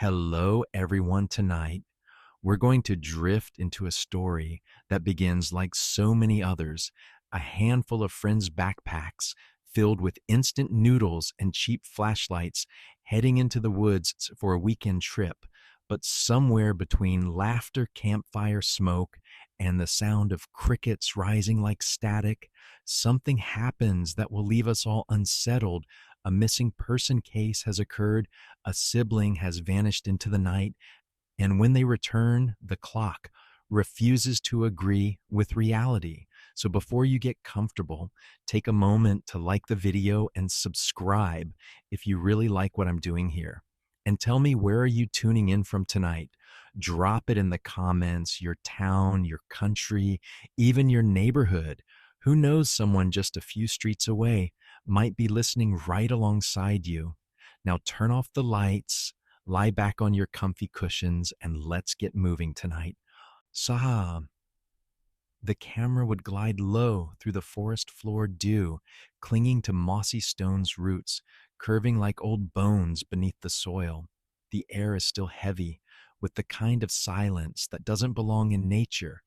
Hello, everyone. Tonight, we're going to drift into a story that begins like so many others, a handful of friends' backpacks filled with instant noodles and cheap flashlights heading into the woods for a weekend trip. But somewhere between laughter, campfire smoke, and the sound of crickets rising like static, something happens that will leave us all unsettled. A missing person case has occurred, a sibling has vanished into the night, and when they return, the clock refuses to agree with reality. So before you get comfortable, take a moment to like the video and subscribe if you really like what I'm doing here. And tell me, where are you tuning in from tonight? Drop it in the comments, your town, your country, even your neighborhood. Who knows, someone just a few streets away might be listening right alongside you. Now turn off the lights, lie back on your comfy cushions, and let's get moving tonight. Saha, the camera would glide low through the forest floor dew, clinging to mossy stone's roots, curving like old bones beneath the soil. The air is still heavy, with the kind of silence that doesn't belong in nature.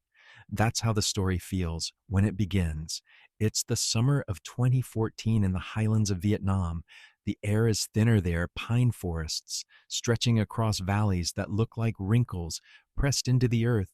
That's how the story feels when it begins. It's the summer of 2014 in the highlands of Vietnam. The air is thinner there, pine forests stretching across valleys that look like wrinkles pressed into the earth.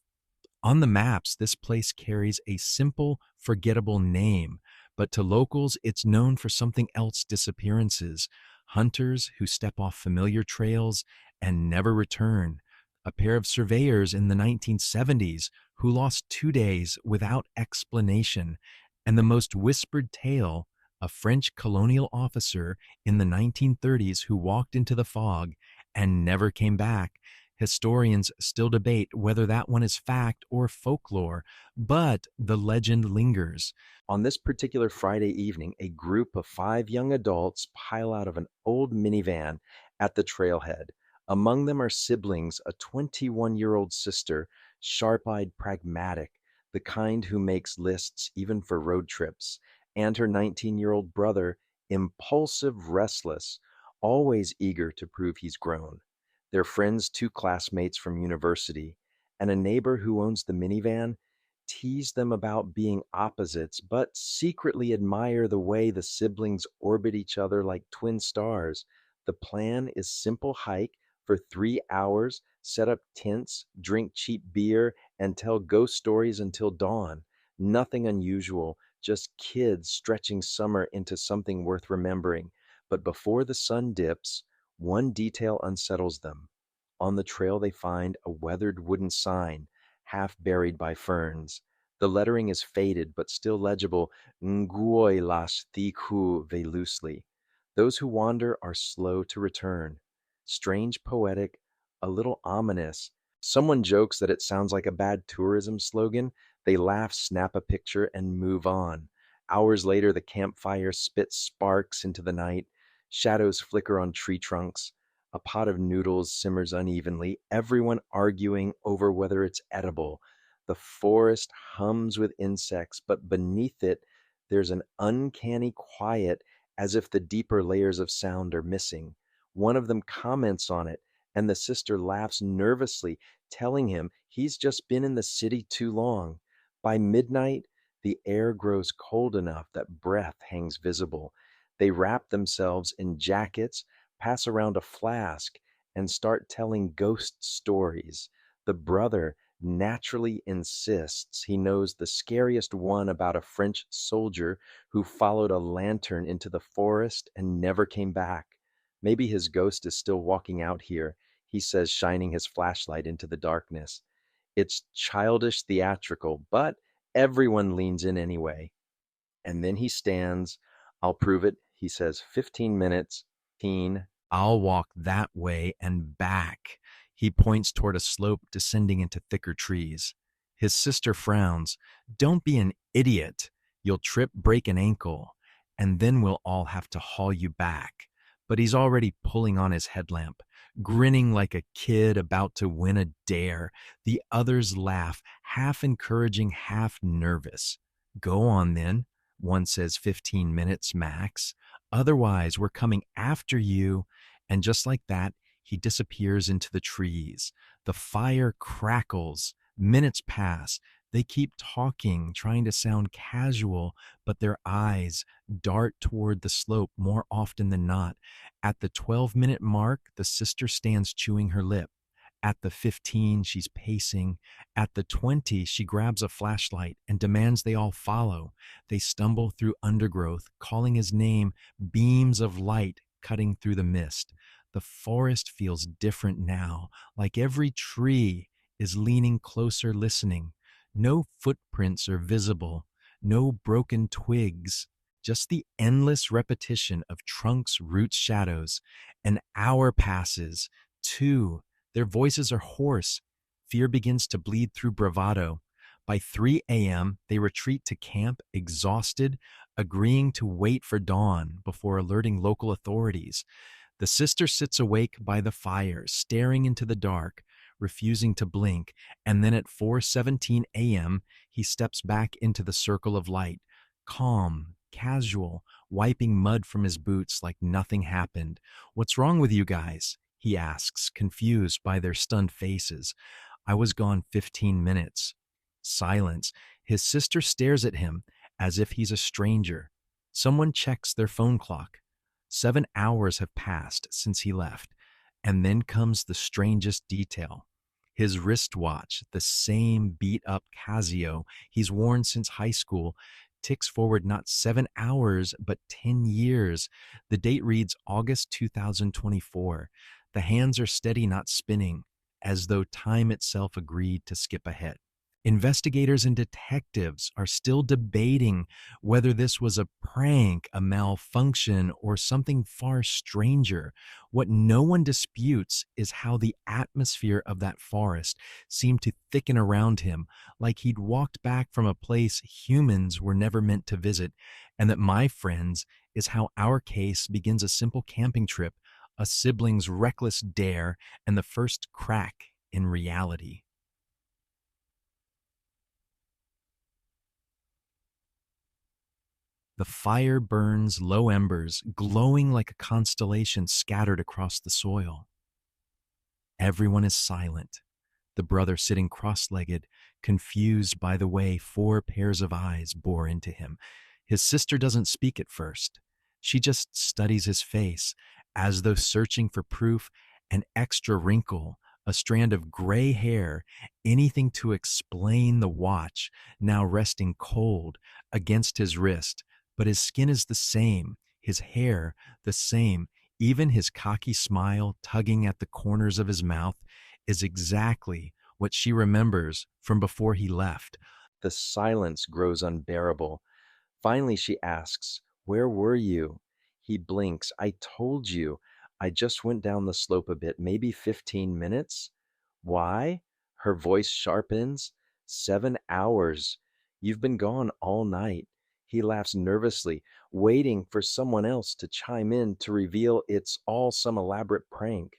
On the maps, this place carries a simple, forgettable name, but to locals, it's known for something else: disappearances, hunters who step off familiar trails and never return, a pair of surveyors in the 1970s who lost 2 days without explanation, and the most whispered tale, a French colonial officer in the 1930s who walked into the fog and never came back. Historians still debate whether that one is fact or folklore, but the legend lingers. On this particular Friday evening, a group of 5 young adults pile out of an old minivan at the trailhead. Among them are siblings, a 21-year-old sister, sharp-eyed, pragmatic, the kind who makes lists even for road trips, and her 19-year-old brother, impulsive, restless, always eager to prove he's grown. Their friends, two classmates from university, and a neighbor who owns the minivan, tease them about being opposites, but secretly admire the way the siblings orbit each other like twin stars. The plan is simple: hike for 3 hours, set up tents, drink cheap beer, and tell ghost stories until dawn. Nothing unusual, just kids stretching summer into something worth remembering. But before the sun dips, one detail unsettles them. On the trail, they find a weathered wooden sign, half buried by ferns. The lettering is faded but still legible: Nguoi las thiku velusli. Those who wander are slow to return. Strange, poetic, a little ominous. Someone jokes that it sounds like a bad tourism slogan. They laugh, snap a picture, and move on. Hours later, the campfire spits sparks into the night. Shadows flicker on tree trunks. A pot of noodles simmers unevenly, everyone arguing over whether it's edible. The forest hums with insects, but beneath it, there's an uncanny quiet, as if the deeper layers of sound are missing. One of them comments on it, and the sister laughs nervously, telling him he's just been in the city too long. By midnight, the air grows cold enough that breath hangs visible. They wrap themselves in jackets, pass around a flask, and start telling ghost stories. The brother naturally insists he knows the scariest one about a French soldier who followed a lantern into the forest and never came back. Maybe his ghost is still walking out here, he says, shining his flashlight into the darkness. It's childish theatrical, but everyone leans in anyway. And then he stands. I'll prove it, he says. 15 minutes. I'll walk that way and back. He points toward a slope descending into thicker trees. His sister frowns. Don't be an idiot. You'll trip, break an ankle, and then we'll all have to haul you back. But he's already pulling on his headlamp, grinning like a kid about to win a dare. The others laugh, half encouraging, half nervous. Go on then. One says 15 minutes max. Otherwise, we're coming after you. And just like that, He disappears into the trees. The fire crackles. Minutes pass. They keep talking, trying to sound casual, but their eyes dart toward the slope more often than not. At the 12-minute mark, the sister stands chewing her lip. At the 15, she's pacing. At the 20, she grabs a flashlight and demands they all follow. They stumble through undergrowth, calling his name, beams of light cutting through the mist. The forest feels different now, like every tree is leaning closer, listening. No footprints are visible, no broken twigs, just the endless repetition of trunks, roots, shadows. An hour passes, two. Their voices are hoarse. Fear begins to bleed through bravado. By 3 a.m., they retreat to camp, exhausted, agreeing to wait for dawn before alerting local authorities. The sister sits awake by the fire, staring into the dark, refusing to blink, and then at 4:17 a.m., he steps back into the circle of light, calm, casual, wiping mud from his boots like nothing happened. "What's wrong with you guys?" he asks, confused by their stunned faces. "I was gone 15 minutes." Silence. His sister stares at him as if he's a stranger. Someone checks their phone clock. 7 hours have passed since he left. And then comes the strangest detail. His wristwatch, the same beat up Casio he's worn since high school, ticks forward not 7 hours, but 10 years. The date reads August 2024. The hands are steady, not spinning, as though time itself agreed to skip ahead. Investigators and detectives are still debating whether this was a prank, a malfunction, or something far stranger. What no one disputes is how the atmosphere of that forest seemed to thicken around him, like he'd walked back from a place humans were never meant to visit. And that, my friends, is how our case begins: a simple camping trip, a sibling's reckless dare, and the first crack in reality. The fire burns low embers, glowing like a constellation scattered across the soil. Everyone is silent. The brother sitting cross-legged, confused by the way 4 pairs of eyes bore into him. His sister doesn't speak at first. She just studies his face, as though searching for proof: an extra wrinkle, a strand of gray hair, anything to explain the watch now resting cold against his wrist. But his skin is the same, his hair the same. Even his cocky smile tugging at the corners of his mouth is exactly what she remembers from before he left. The silence grows unbearable. Finally, she asks, "Where were you?" He blinks. "I told you. I just went down the slope a bit, maybe 15 minutes. Why?" Her voice sharpens. 7 hours. You've been gone all night. He laughs nervously, waiting for someone else to chime in to reveal it's all some elaborate prank.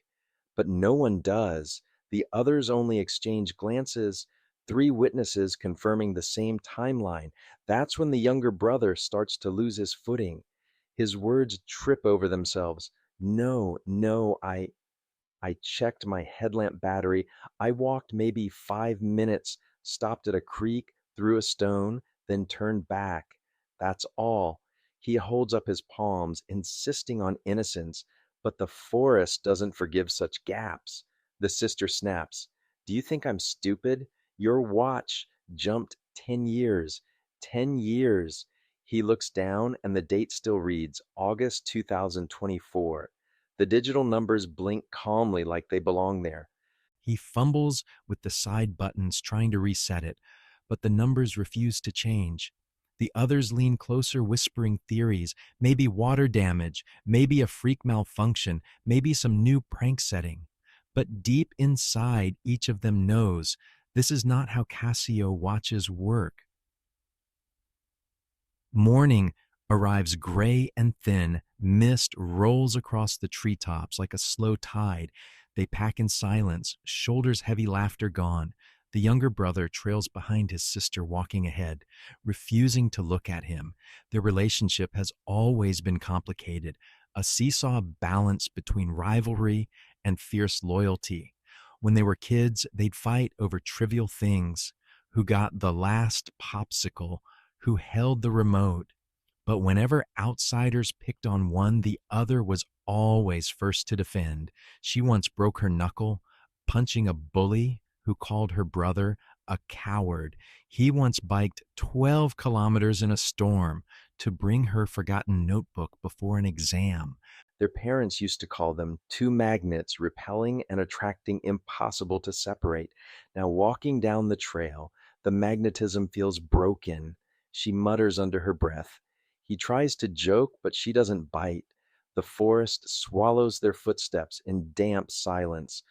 But no one does. The others only exchange glances, 3 witnesses confirming the same timeline. That's when the younger brother starts to lose his footing. His words trip over themselves. "No, no, I checked my headlamp battery. I walked maybe 5 minutes, stopped at a creek, threw a stone, then turned back. That's all." He holds up his palms, insisting on innocence, but the forest doesn't forgive such gaps. The sister snaps. "Do you think I'm stupid? Your watch jumped 10 years. 10 years. He looks down, and the date still reads August 2024. The digital numbers blink calmly like they belong there. He fumbles with the side buttons, trying to reset it, but the numbers refuse to change. The others lean closer, whispering theories: maybe water damage, maybe a freak malfunction, maybe some new prank setting. But deep inside, each of them knows this is not how Casio watches work. Morning arrives gray and thin. Mist rolls across the treetops like a slow tide. They pack in silence, shoulders heavy, laughter gone. The younger brother trails behind his sister, walking ahead, refusing to look at him. Their relationship has always been complicated, a seesaw balance between rivalry and fierce loyalty. When they were kids, they'd fight over trivial things: who got the last popsicle, who held the remote. But whenever outsiders picked on one, the other was always first to defend. She once broke her knuckle, punching a bully who called her brother a coward. He once biked 12 kilometers in a storm to bring her forgotten notebook before an exam. Their parents used to call them two magnets, repelling and attracting, impossible to separate. Now, walking down the trail, the magnetism feels broken. She mutters under her breath. He tries to joke, but she doesn't bite. The forest swallows their footsteps in damp silence.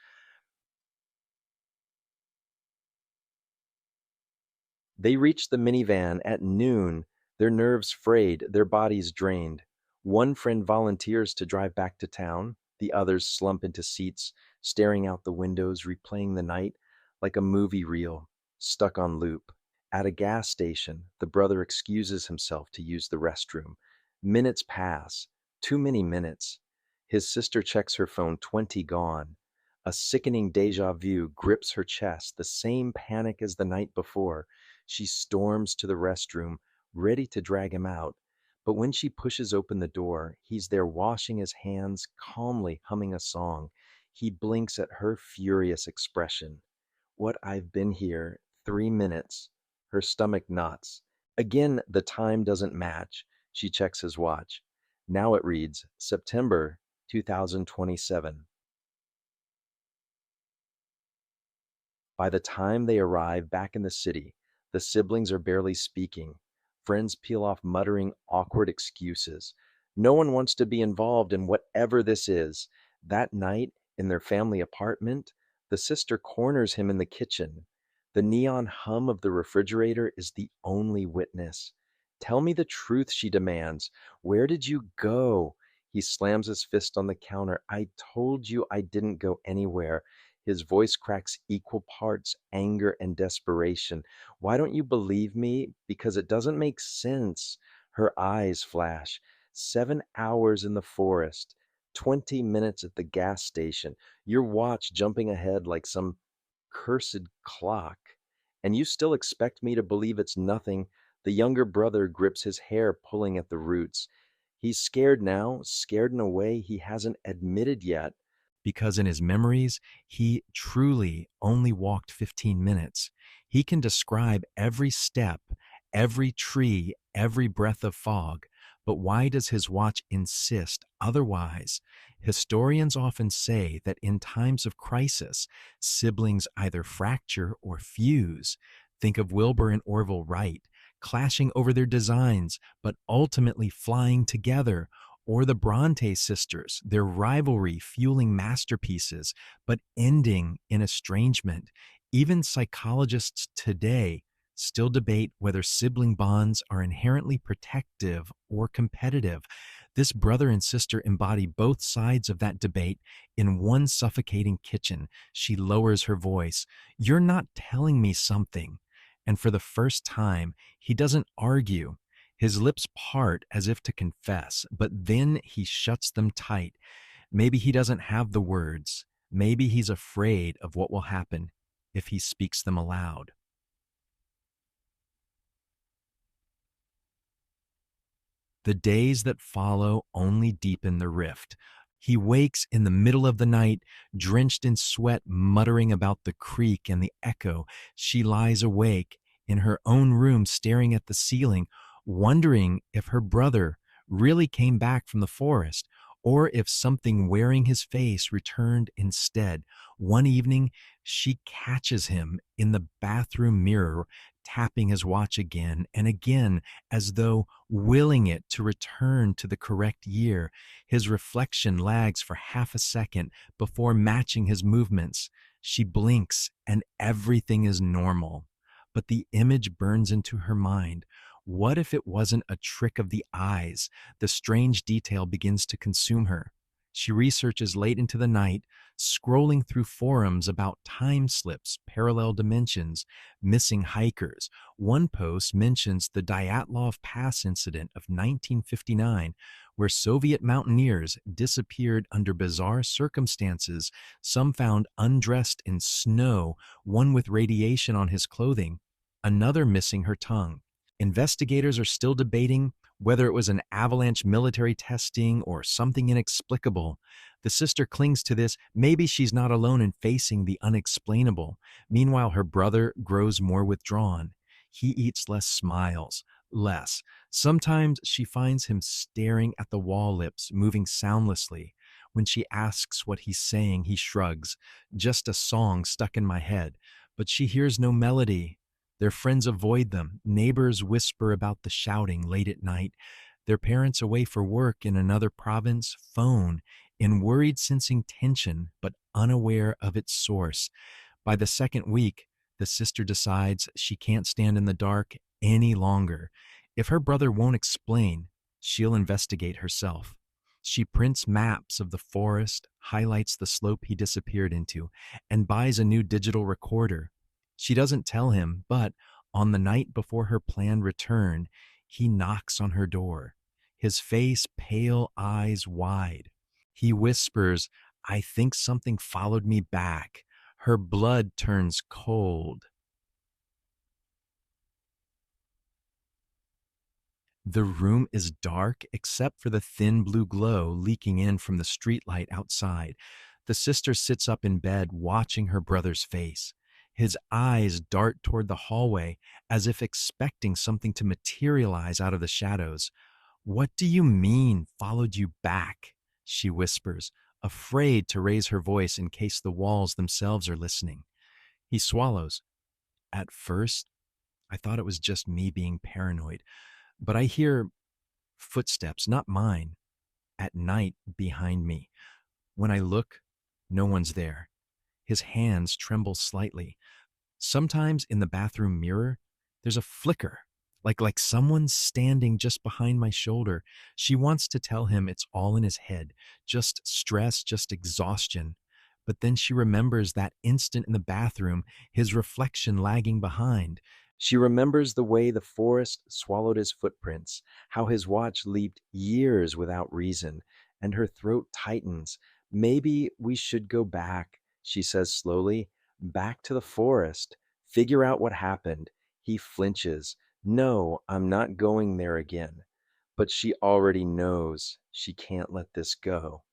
They reach the minivan at noon, their nerves frayed, their bodies drained. One friend volunteers to drive back to town. The others slump into seats, staring out the windows, replaying the night like a movie reel stuck on loop. At a gas station, the brother excuses himself to use the restroom. Minutes pass, too many minutes. His sister checks her phone, 20 gone. A sickening deja vu grips her chest, the same panic as the night before. She storms to the restroom, ready to drag him out. But when she pushes open the door, he's there washing his hands, calmly humming a song. He blinks at her furious expression. What, I've been here 3 minutes. Her stomach knots. Again, the time doesn't match. She checks his watch. Now it reads September 2027. By the time they arrive back in the city, the siblings are barely speaking. Friends peel off muttering awkward excuses. No one wants to be involved in whatever this is. That night, in their family apartment, the sister corners him in the kitchen. The neon hum of the refrigerator is the only witness. Tell me the truth, she demands. Where did you go? He slams his fist on the counter. I told you I didn't go anywhere. His voice cracks equal parts anger and desperation. Why don't you believe me? Because it doesn't make sense. Her eyes flash. 7 hours in the forest, 20 minutes at the gas station, your watch jumping ahead like some cursed clock. And you still expect me to believe it's nothing? The younger brother grips his hair, pulling at the roots. He's scared now, scared in a way he hasn't admitted yet, because in his memories, he truly only walked 15 minutes. He can describe every step, every tree, every breath of fog. But why does his watch insist otherwise? Historians often say that in times of crisis, siblings either fracture or fuse. Think of Wilbur and Orville Wright, clashing over their designs, but ultimately flying together, or the Bronte sisters, their rivalry fueling masterpieces, but ending in estrangement. Even psychologists today still debate whether sibling bonds are inherently protective or competitive. This brother and sister embody both sides of that debate in one suffocating kitchen. She lowers her voice. You're not telling me something. And for the first time, he doesn't argue. His lips part as if to confess, but then he shuts them tight. Maybe he doesn't have the words. Maybe he's afraid of what will happen if he speaks them aloud. The days that follow only deepen the rift. He wakes in the middle of the night, drenched in sweat, muttering about the creek and the echo. She lies awake in her own room, staring at the ceiling, wondering if her brother really came back from the forest, or if something wearing his face returned instead. One evening, she catches him in the bathroom mirror, tapping his watch again and again, as though willing it to return to the correct year. His reflection lags for half a second before matching his movements. She blinks, and everything is normal. But the image burns into her mind. What if it wasn't a trick of the eyes? The strange detail begins to consume her. She researches late into the night, scrolling through forums about time slips, parallel dimensions, missing hikers. One post mentions the Dyatlov Pass incident of 1959, where Soviet mountaineers disappeared under bizarre circumstances, some found undressed in snow, one with radiation on his clothing, another missing her tongue. Investigators are still debating whether it was an avalanche military testing or something inexplicable. The sister clings to this. Maybe she's not alone in facing the unexplainable. Meanwhile, her brother grows more withdrawn. He eats less, smiles less. Sometimes she finds him staring at the wall lips, moving soundlessly. When she asks what he's saying, he shrugs. Just a song stuck in my head. But she hears no melody. Their friends avoid them. Neighbors whisper about the shouting late at night. Their parents away for work in another province phone in worried sensing tension but unaware of its source. By the second week, the sister decides she can't stand in the dark any longer. If her brother won't explain, she'll investigate herself. She prints maps of the forest, highlights the slope he disappeared into, and buys a new digital recorder. She doesn't tell him, but on the night before her planned return, he knocks on her door, his face pale, eyes wide. He whispers, "I think something followed me back." Her blood turns cold. The room is dark except for the thin blue glow leaking in from the streetlight outside. The sister sits up in bed, watching her brother's face. His eyes dart toward the hallway as if expecting something to materialize out of the shadows. "What do you mean, followed you back?" she whispers, afraid to raise her voice in case the walls themselves are listening. He swallows. "At first, I thought it was just me being paranoid, but I hear footsteps, not mine, at night behind me. When I look, no one's there." His hands tremble slightly. Sometimes in the bathroom mirror, there's a flicker, like someone's standing just behind my shoulder. She wants to tell him it's all in his head, just stress, just exhaustion. But then she remembers that instant in the bathroom, his reflection lagging behind. She remembers the way the forest swallowed his footprints, how his watch leaped years without reason, and her throat tightens. "Maybe we should go back," she says slowly, "back to the forest, figure out what happened." He flinches. "No, I'm not going there again." But she already knows she can't let this go.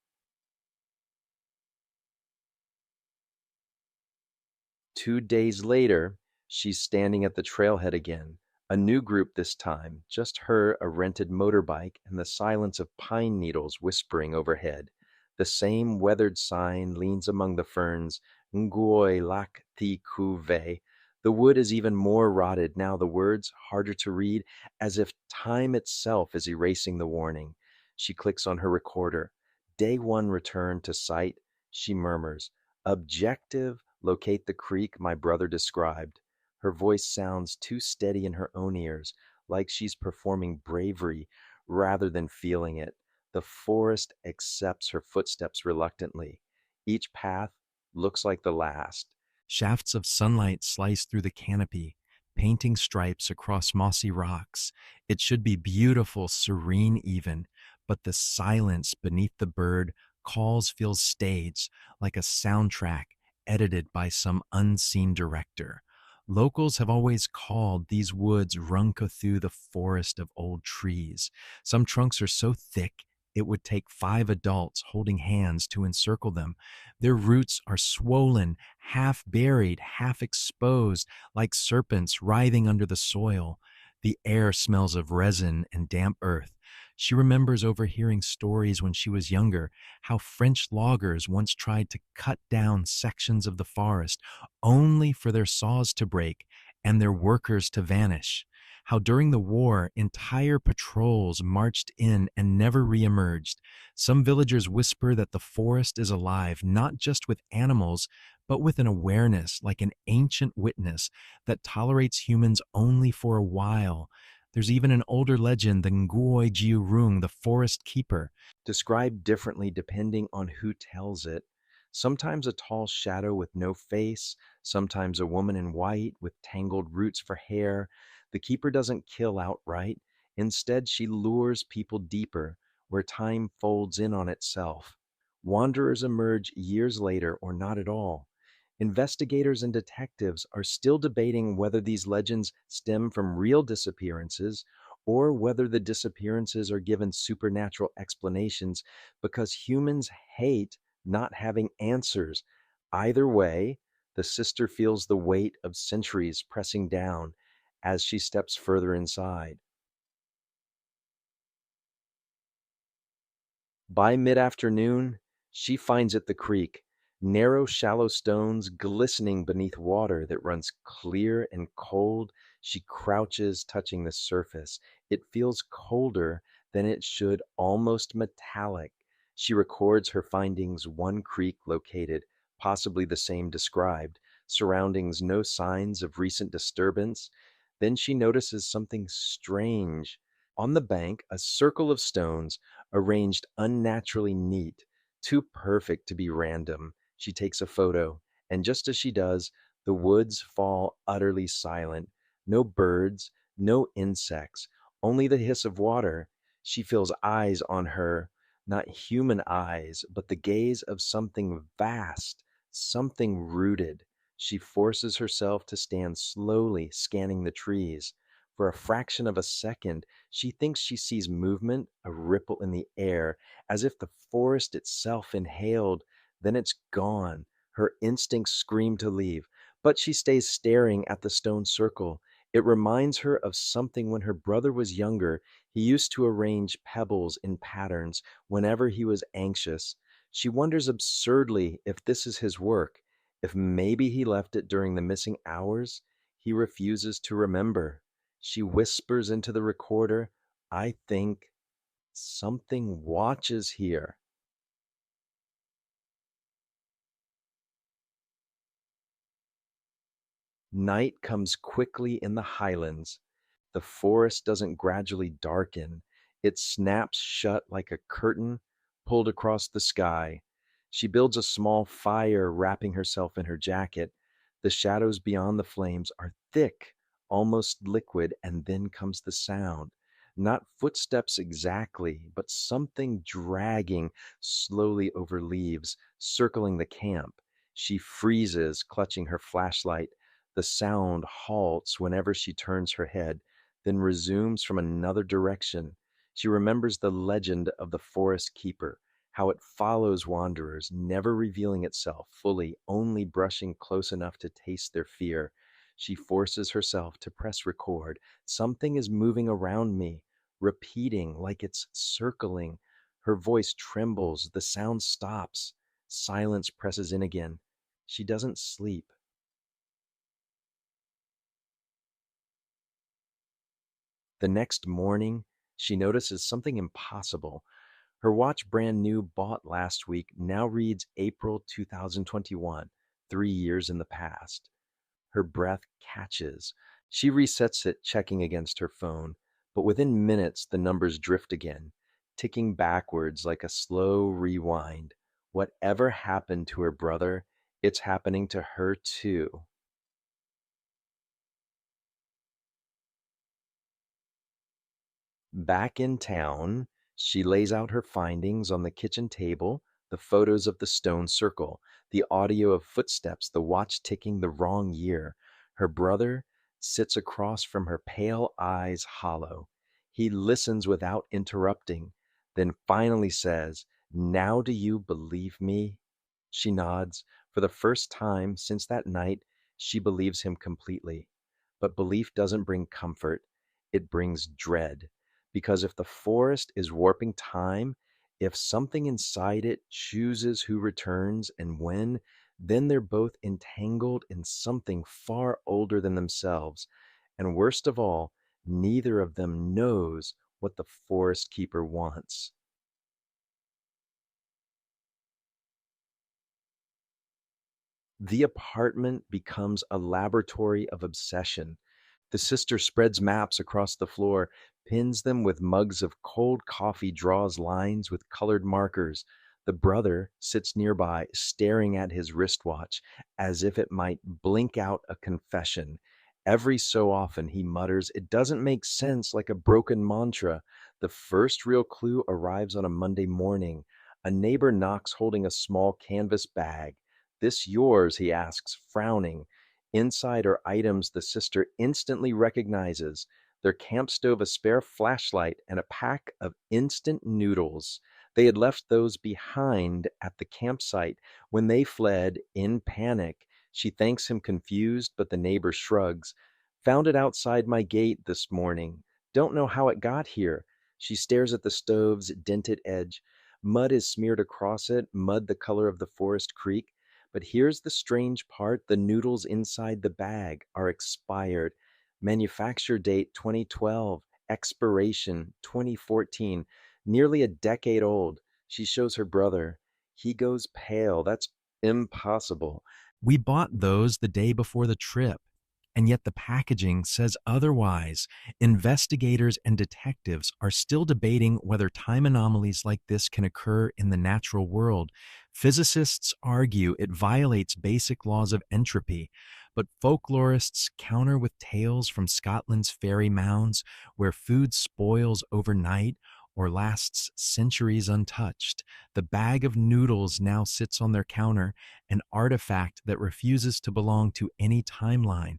2 days later, she's standing at the trailhead again. A new group this time, just her, a rented motorbike, and the silence of pine needles whispering overhead. The same weathered sign leans among the ferns, Nguoi lak ti kuve. The wood is even more rotted now, the words harder to read, as if time itself is erasing the warning. She clicks on her recorder. Day one return to site, she murmurs. Objective, locate the creek my brother described. Her voice sounds too steady in her own ears, like she's performing bravery rather than feeling it. The forest accepts her footsteps reluctantly. Each path looks like the last. Shafts of sunlight slice through the canopy, painting stripes across mossy rocks. It should be beautiful, serene even, but the silence beneath the bird calls feels staged, like a soundtrack edited by some unseen director. Locals have always called these woods Runkathu, the forest of old trees. Some trunks are so thick it would take 5 adults holding hands to encircle them. Their roots are swollen, half buried, half exposed, like serpents writhing under the soil. The air smells of resin and damp earth. She remembers overhearing stories when she was younger, how French loggers once tried to cut down sections of the forest only for their saws to break and their workers to vanish. How during the war, entire patrols marched in and never reemerged. Some villagers whisper that the forest is alive, not just with animals, but with an awareness, like an ancient witness that tolerates humans only for a while. There's even an older legend, the Nguoi Jiurung, the forest keeper, described differently depending on who tells it. Sometimes a tall shadow with no face, sometimes a woman in white with tangled roots for hair. The keeper doesn't kill outright. Instead, she lures people deeper. where time folds in on itself. Wanderers emerge years later or not at all. Investigators and detectives are still debating whether these legends stem from real disappearances or whether the disappearances are given supernatural explanations because humans hate not having answers. Either way, the sister feels the weight of centuries pressing down as she steps further inside. By mid-afternoon, she finds it the creek, narrow, shallow stones glistening beneath water that runs clear and cold. She crouches, touching the surface. It feels colder than it should, almost metallic. She records her findings: one creek located, possibly the same described, surroundings no signs of recent disturbance. Then she notices something strange. On the bank, a circle of stones arranged unnaturally neat, too perfect to be random. She takes a photo, and just as she does, the woods fall utterly silent. No birds, no insects, only the hiss of water. She feels eyes on her, not human eyes, but the gaze of something vast, something rooted. She forces herself to stand slowly, scanning the trees. For a fraction of a second, she thinks she sees movement, a ripple in the air, as if the forest itself inhaled. Then it's gone. Her instincts scream to leave, but she stays staring at the stone circle. It reminds her of something when her brother was younger. He used to arrange pebbles in patterns whenever he was anxious. She wonders absurdly if this is his work, if maybe he left it during the missing hours. He refuses to remember. She whispers into the recorder, "I think something watches here." Night comes quickly in the highlands. The forest doesn't gradually darken, it snaps shut like a curtain pulled across the sky. She builds a small fire, wrapping herself in her jacket. The shadows beyond the flames are thick, almost liquid, and then comes the sound. Not footsteps exactly, but something dragging slowly over leaves, circling the camp. She freezes, clutching her flashlight. The sound halts whenever she turns her head, then resumes from another direction. She remembers the legend of the forest keeper, how it follows wanderers, never revealing itself fully, only brushing close enough to taste their fear. She forces herself to press record. Something is moving around me, repeating like it's circling. Her voice trembles, the sound stops. Silence presses in again. She doesn't sleep. The next morning, she notices something impossible. Her watch, brand new, bought last week, now reads April 2021, 3 years in the past. Her breath catches. She resets it, checking against her phone, but within minutes the numbers drift again, ticking backwards like a slow rewind. Whatever happened to her brother, it's happening to her too. Back in town, she lays out her findings on the kitchen table: the photos of the stone circle, the audio of footsteps, the watch ticking the wrong year. Her brother sits across from her, pale eyes hollow. He listens without interrupting, then finally says, "Now do you believe me?" She nods. For the first time since that night, she believes him completely. But belief doesn't bring comfort, it brings dread. Because if the forest is warping time, if something inside it chooses who returns and when, then they're both entangled in something far older than themselves. And worst of all, neither of them knows what the forest keeper wants. The apartment becomes a laboratory of obsession. The sister spreads maps across the floor, pins them with mugs of cold coffee, draws lines with colored markers. The brother sits nearby, staring at his wristwatch as if it might blink out a confession. Every so often he mutters, "It doesn't make sense," like a broken mantra. The first real clue arrives on a Monday morning. A neighbor knocks holding a small canvas bag. This yours? He asks, frowning. Inside are items the sister instantly recognizes their camp stove, a spare flashlight, and a pack of instant noodles. They had left those behind at the campsite when they fled in panic. She thanks him confused, but the neighbor shrugs. Found it outside my gate this morning. Don't know how it got here. She stares at the stove's dented edge. Mud is smeared across it, mud the color of the forest creek. But here's the strange part, the noodles inside the bag are expired. Manufacture date 2012, expiration 2014, nearly a decade old. She shows her brother. He goes pale. That's impossible. We bought those the day before the trip, and yet the packaging says otherwise. Investigators and detectives are still debating whether time anomalies like this can occur in the natural world. Physicists argue it violates basic laws of entropy, but folklorists counter with tales from Scotland's fairy mounds, where food spoils overnight or lasts centuries untouched. The bag of noodles now sits on their counter, an artifact that refuses to belong to any timeline.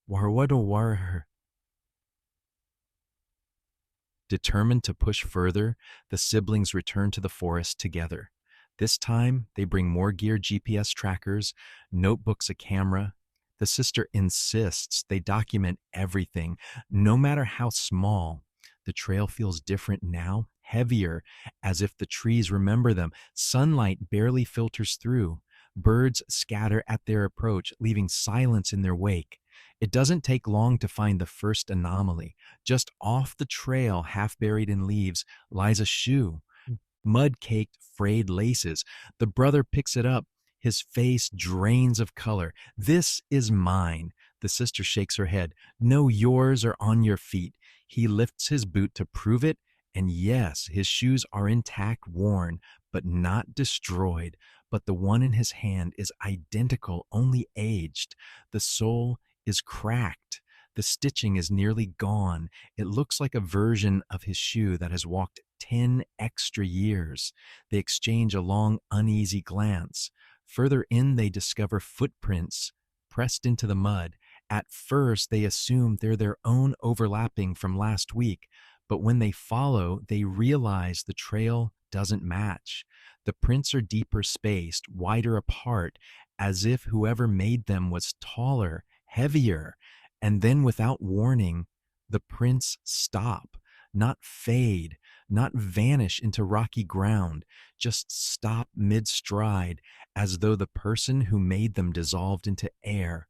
Warwadawar. Determined to push further, the siblings return to the forest together. This time, they bring more gear: GPS trackers, notebooks, a camera. The sister insists they document everything, no matter how small. The trail feels different now, heavier, as if the trees remember them. Sunlight barely filters through. Birds scatter at their approach, leaving silence in their wake. It doesn't take long to find the first anomaly. Just off the trail, half buried in leaves, lies a shoe. Mud caked, frayed laces. The brother picks it up. His face drains of color. This is mine. The sister shakes her head. No, yours are on your feet. He lifts his boot to prove it, and yes, his shoes are intact, worn, but not destroyed. But the one in his hand is identical, only aged. The sole is cracked. The stitching is nearly gone. It looks like a version of his shoe that has walked 10 extra years. They exchange a long, uneasy glance. Further in, they discover footprints pressed into the mud. At first, they assume they're their own, overlapping from last week, but when they follow, they realize the trail doesn't match. The prints are deeper spaced, wider apart, as if whoever made them was taller, heavier. And then, without warning, the prints stop, not fade, not vanish into rocky ground, just stop mid stride, as though the person who made them dissolved into air.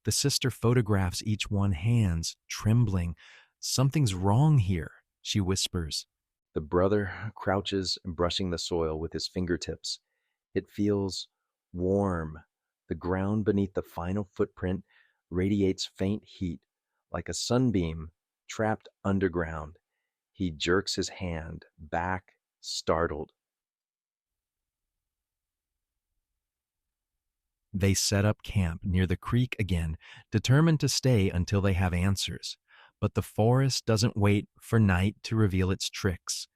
The sister photographs each one, hands trembling. Something's wrong here, she whispers. The brother crouches, brushing the soil with his fingertips. It feels warm. The ground beneath the final footprint radiates faint heat, like a sunbeam trapped underground. He jerks his hand back, startled. They set up camp near the creek again, determined to stay until they have answers. But the forest doesn't wait for night to reveal its tricks.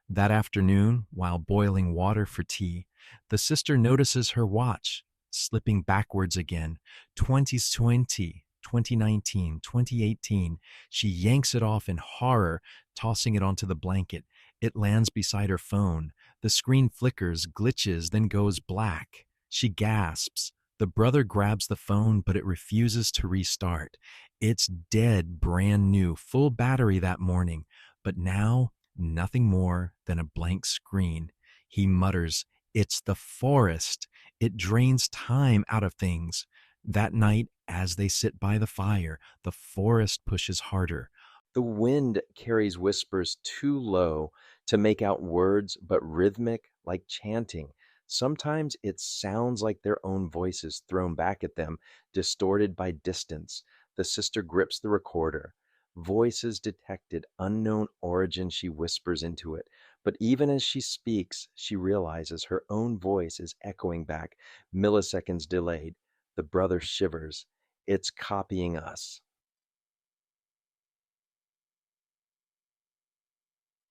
That afternoon, while boiling water for tea, the sister notices her watch slipping backwards again. 2020, 2019, 2018. She yanks it off in horror, tossing it onto the blanket. It lands beside her phone. The screen flickers, glitches, then goes black. She gasps. The brother grabs the phone, but it refuses to restart. It's dead, brand new, full battery that morning. But now, nothing more than a blank screen. He mutters, "It's the forest. It drains time out of things." That night, as they sit by the fire, the forest pushes harder. The wind carries whispers too low to make out words, but rhythmic like chanting. Sometimes it sounds like their own voices thrown back at them, distorted by distance. The sister grips the recorder. Voices detected, unknown origin, she whispers into it. But even as she speaks, she realizes her own voice is echoing back, milliseconds delayed. The brother shivers. It's copying us.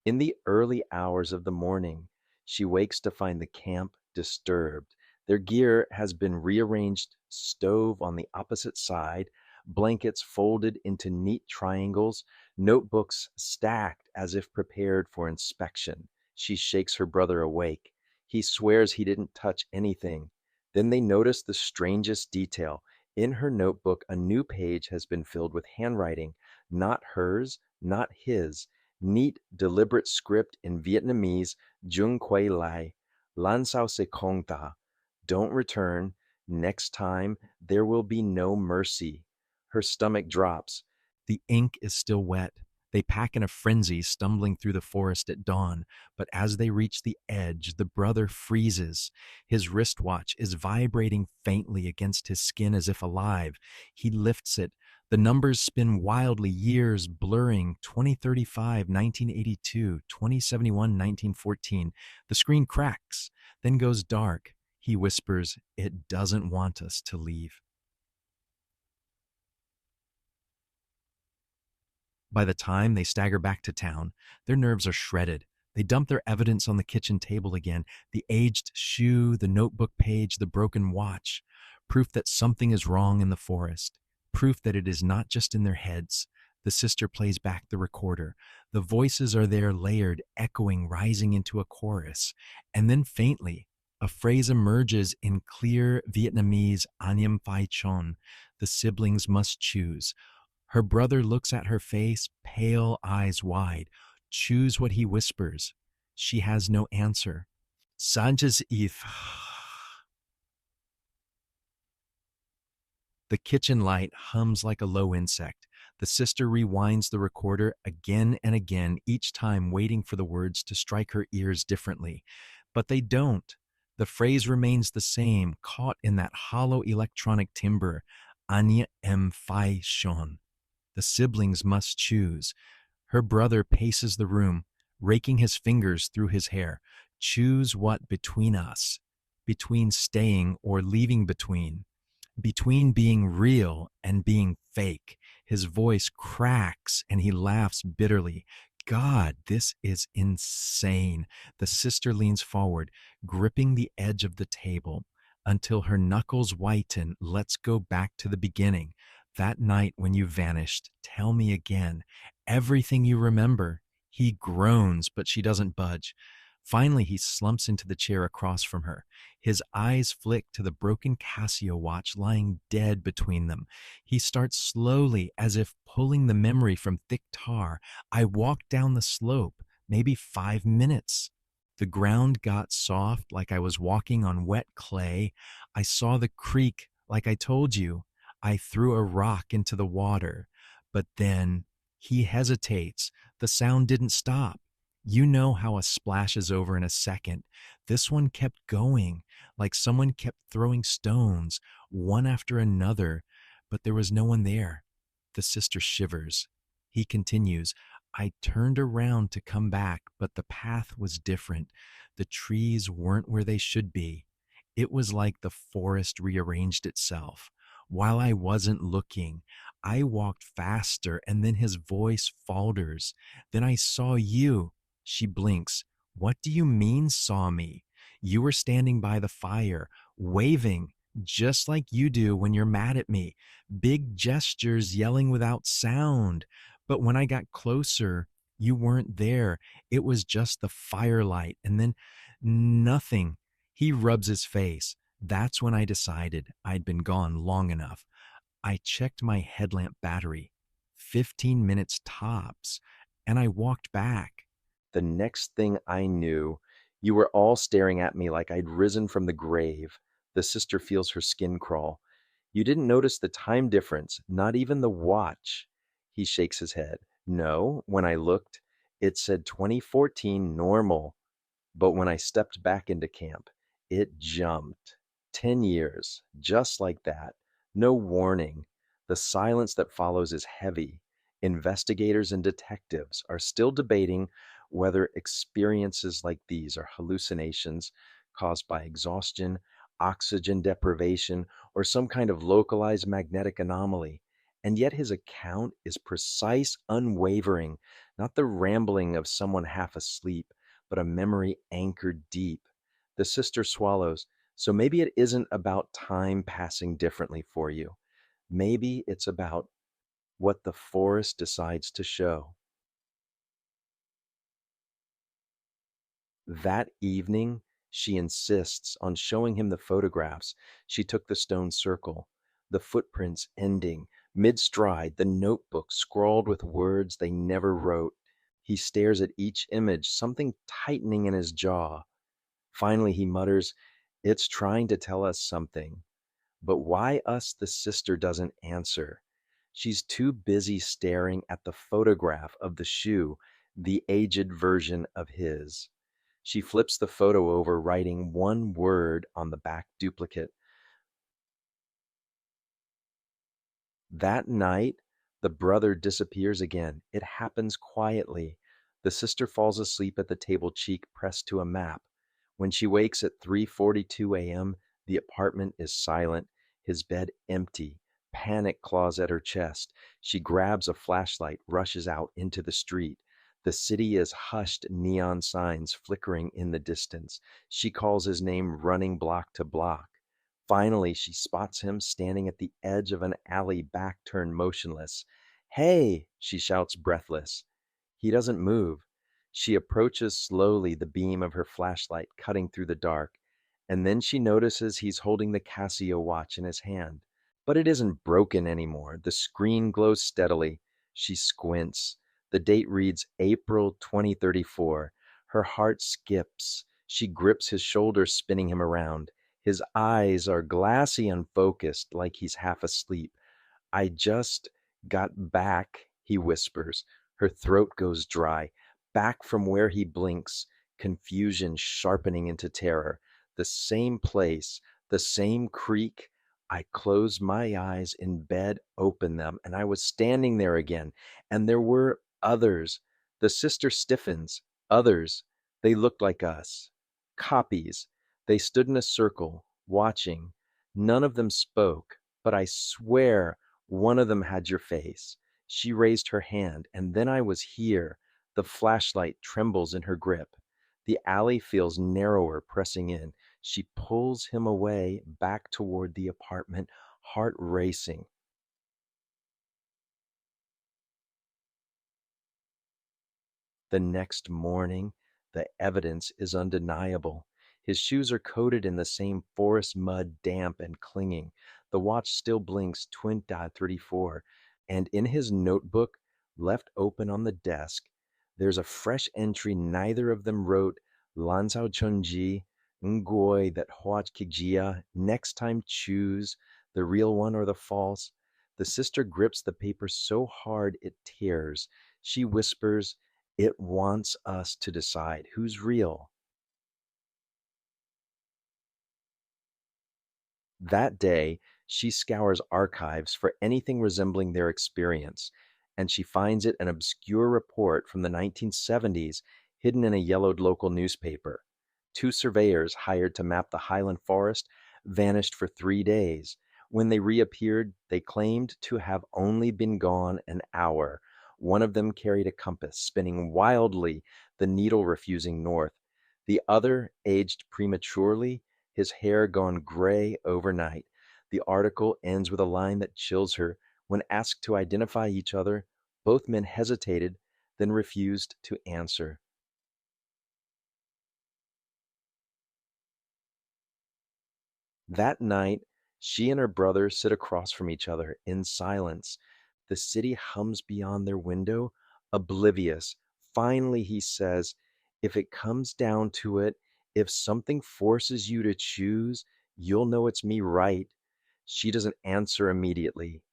In the early hours of the morning, she wakes to find the camp disturbed. Their gear has been rearranged, stove on the opposite side, blankets folded into neat triangles, notebooks stacked as if prepared for inspection. She shakes her brother awake. He swears he didn't touch anything. Then they notice the strangest detail. In her notebook, a new page has been filled with handwriting, not hers, not his. Neat, deliberate script in Vietnamese, Jung Quay Lai, Lan Sao Se Kong Ta, don't return, next time there will be no mercy. Her stomach drops. The ink is still wet. They pack in a frenzy, stumbling through the forest at dawn. But as they reach the edge, the brother freezes. His wristwatch is vibrating faintly against his skin as if alive. He lifts it. The numbers spin wildly, years blurring 2035, 1982, 2071, 1914. The screen cracks, then goes dark. He whispers, "It doesn't want us to leave." By the time they stagger back to town, their nerves are shredded. They dump their evidence on the kitchen table again, the aged shoe, the notebook page, the broken watch. Proof that something is wrong in the forest. Proof that it is not just in their heads. The sister plays back the recorder. The voices are there layered, echoing, rising into a chorus. And then faintly, a phrase emerges in clear Vietnamese, Anyam Phai Chon. The siblings must choose. Her brother looks at her face, pale, eyes wide. Choose what he whispers. She has no answer. Sanja's if. The kitchen light hums like a low insect. The sister rewinds the recorder again and again, each time waiting for the words to strike her ears differently. But they don't. The phrase remains the same, caught in that hollow electronic timbre. Anya M. Phai Shon. The siblings must choose. Her brother paces the room, raking his fingers through his hair. Choose what between us? Between staying or leaving between being real and being fake. His voice cracks and he laughs bitterly. God, this is insane. The sister leans forward, gripping the edge of the table until her knuckles whiten. Let's go back to the beginning. That night when you vanished, tell me again. Everything you remember. He groans, but she doesn't budge. Finally, he slumps into the chair across from her. His eyes flick to the broken Casio watch lying dead between them. He starts slowly, as if pulling the memory from thick tar. I walked down the slope, maybe 5 minutes. The ground got soft like I was walking on wet clay. I saw the creek like I told you. I threw a rock into the water. But then he hesitates. The sound didn't stop. You know how a splash is over in a second. This one kept going, like someone kept throwing stones, one after another, but there was no one there. The sister shivers. He continues, I turned around to come back, but the path was different. The trees weren't where they should be. It was like the forest rearranged itself. While I wasn't looking, I walked faster, and then his voice falters. Then I saw you. She blinks. What do you mean, saw me? You were standing by the fire, waving, just like you do when you're mad at me. Big gestures, yelling without sound. But when I got closer, you weren't there. It was just the firelight, and then nothing. He rubs his face. That's when I decided I'd been gone long enough. I checked my headlamp battery. 15 minutes tops. And I walked back. The next thing I knew, you were all staring at me like I'd risen from the grave. The sister feels her skin crawl. You didn't notice the time difference, not even the watch. He shakes his head. No, when I looked, it said 2014 normal. But when I stepped back into camp, it jumped. 10 years, just like that. No warning. The silence that follows is heavy. Investigators and detectives are still debating whether experiences like these are hallucinations caused by exhaustion, oxygen deprivation, or some kind of localized magnetic anomaly. And yet his account is precise, unwavering. not the rambling of someone half asleep, but a memory anchored deep. The sister swallows. So maybe it isn't about time passing differently for you. Maybe it's about what the forest decides to show. That evening, she insists on showing him the photographs. She took the stone circle, the footprints ending mid stride, the notebook scrawled with words they never wrote. He stares at each image, something tightening in his jaw. Finally, he mutters, "It's trying to tell us something." But why us, the sister doesn't answer. She's too busy staring at the photograph of the shoe, the aged version of his. She flips the photo over, writing one word on the back duplicate. That night, the brother disappears again. It happens quietly. The sister falls asleep at the table, cheek pressed to a map. When she wakes at 3:42 a.m., the apartment is silent, his bed empty. Panic claws at her chest. She grabs a flashlight, rushes out into the street. The city is hushed, neon signs flickering in the distance. She calls his name, running block to block. Finally, she spots him standing at the edge of an alley, back turned, motionless. "Hey!" she shouts, breathless. He doesn't move. She approaches slowly, the beam of her flashlight cutting through the dark, and then she notices he's holding the Casio watch in his hand. But it isn't broken anymore. The screen glows steadily. She squints. The date reads April 2034. Her heart skips. She grips his shoulder, spinning him around. His eyes are glassy and focused, like he's half asleep. "I just got back," he whispers. Her throat goes dry. Back from where he blinks, confusion sharpening into terror. The same place, the same creak. I closed my eyes in bed, opened them, and I was standing there again. And there were others. The sister stiffens. Others. They looked like us. Copies. They stood in a circle, watching. None of them spoke, but I swear one of them had your face. She raised her hand, and then I was here. The flashlight trembles in her grip. The alley feels narrower, pressing in. She pulls him away, back toward the apartment, heart racing. The next morning, the evidence is undeniable. His shoes are coated in the same forest mud, damp and clinging. The watch still blinks 20:34, and in his notebook, left open on the desk, there's a fresh entry neither of them wrote. Lansao Chunji, Ngoi that Huach Kijia, next time choose the real one or the false. The sister grips the paper so hard it tears. She whispers, "It wants us to decide who's real." That day, she scours archives for anything resembling their experience, and she finds it an obscure report from the 1970s hidden in a yellowed local newspaper. Two surveyors hired to map the highland forest vanished for 3 days. When they reappeared, they claimed to have only been gone an hour. One of them carried a compass, spinning wildly, the needle refusing north. The other, aged prematurely, his hair gone gray overnight. The article ends with a line that chills her. When asked to identify each other, both men hesitated, then refused to answer. That night, she and her brother sit across from each other in silence. The city hums beyond their window, oblivious. Finally, he says, "If it comes down to it, if something forces you to choose, you'll know it's me, right?" She doesn't answer immediately.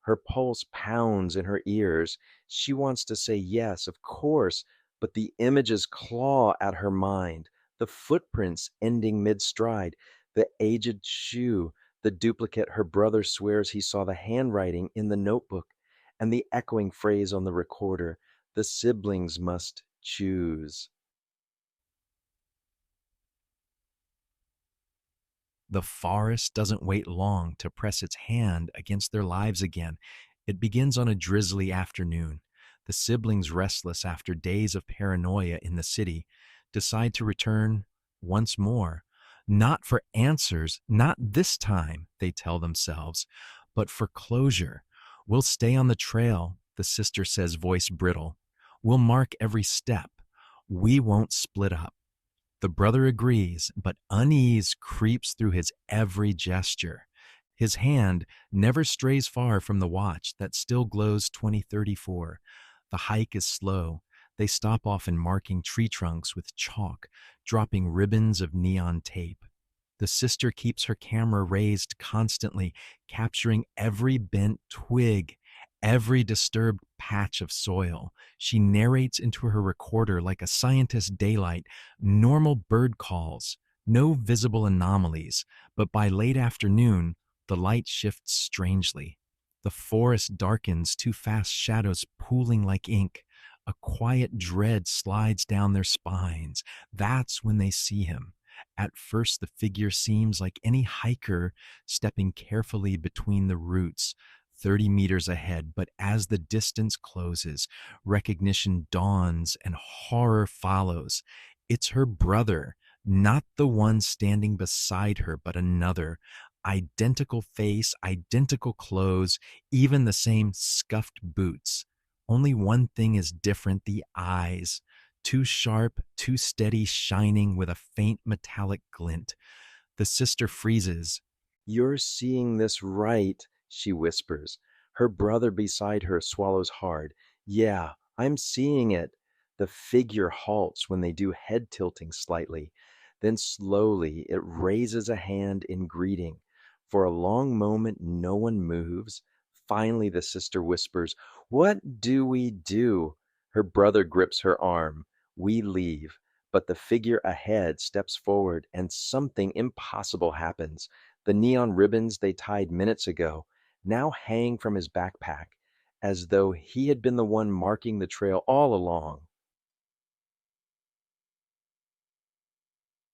Her pulse pounds in her ears. She wants to say yes, of course, but the images claw at her mind. The footprints ending mid stride, the aged shoe, the duplicate her brother swears he saw the handwriting in the notebook, and the echoing phrase on the recorder, "The siblings must choose." The forest doesn't wait long to press its hand against their lives again. It begins on a drizzly afternoon. The siblings, restless after days of paranoia in the city, decide to return once more. Not for answers, not this time, they tell themselves, but for closure. We'll stay on the trail, the sister says, voice brittle. We'll mark every step. We won't split up. The brother agrees, but unease creeps through his every gesture. His hand never strays far from the watch that still glows 2034. The hike is slow. They stop often marking tree trunks with chalk, dropping ribbons of neon tape. The sister keeps her camera raised constantly, capturing every bent twig, every disturbed patch of soil. She narrates into her recorder like a scientist daylight, normal bird calls, no visible anomalies, but by late afternoon, the light shifts strangely. The forest darkens, two fast shadows pooling like ink. A quiet dread slides down their spines. That's when they see him. At first, the figure seems like any hiker stepping carefully between the roots, 30 meters ahead, but as the distance closes, recognition dawns and horror follows. It's her brother, not the one standing beside her, but another. Identical face, identical clothes, even the same scuffed boots. Only one thing is different: the eyes. Too sharp, too steady, shining with a faint metallic glint. The sister freezes. "You're seeing this right," she whispers. Her brother beside her swallows hard. "Yeah, I'm seeing it." The figure halts when they do, head tilting slightly. Then slowly it raises a hand in greeting. For a long moment, no one moves. Finally, the sister whispers, "What do we do?" Her brother grips her arm. "We leave." But the figure ahead steps forward, and something impossible happens. The neon ribbons they tied minutes ago now hang from his backpack, as though he had been the one marking the trail all along.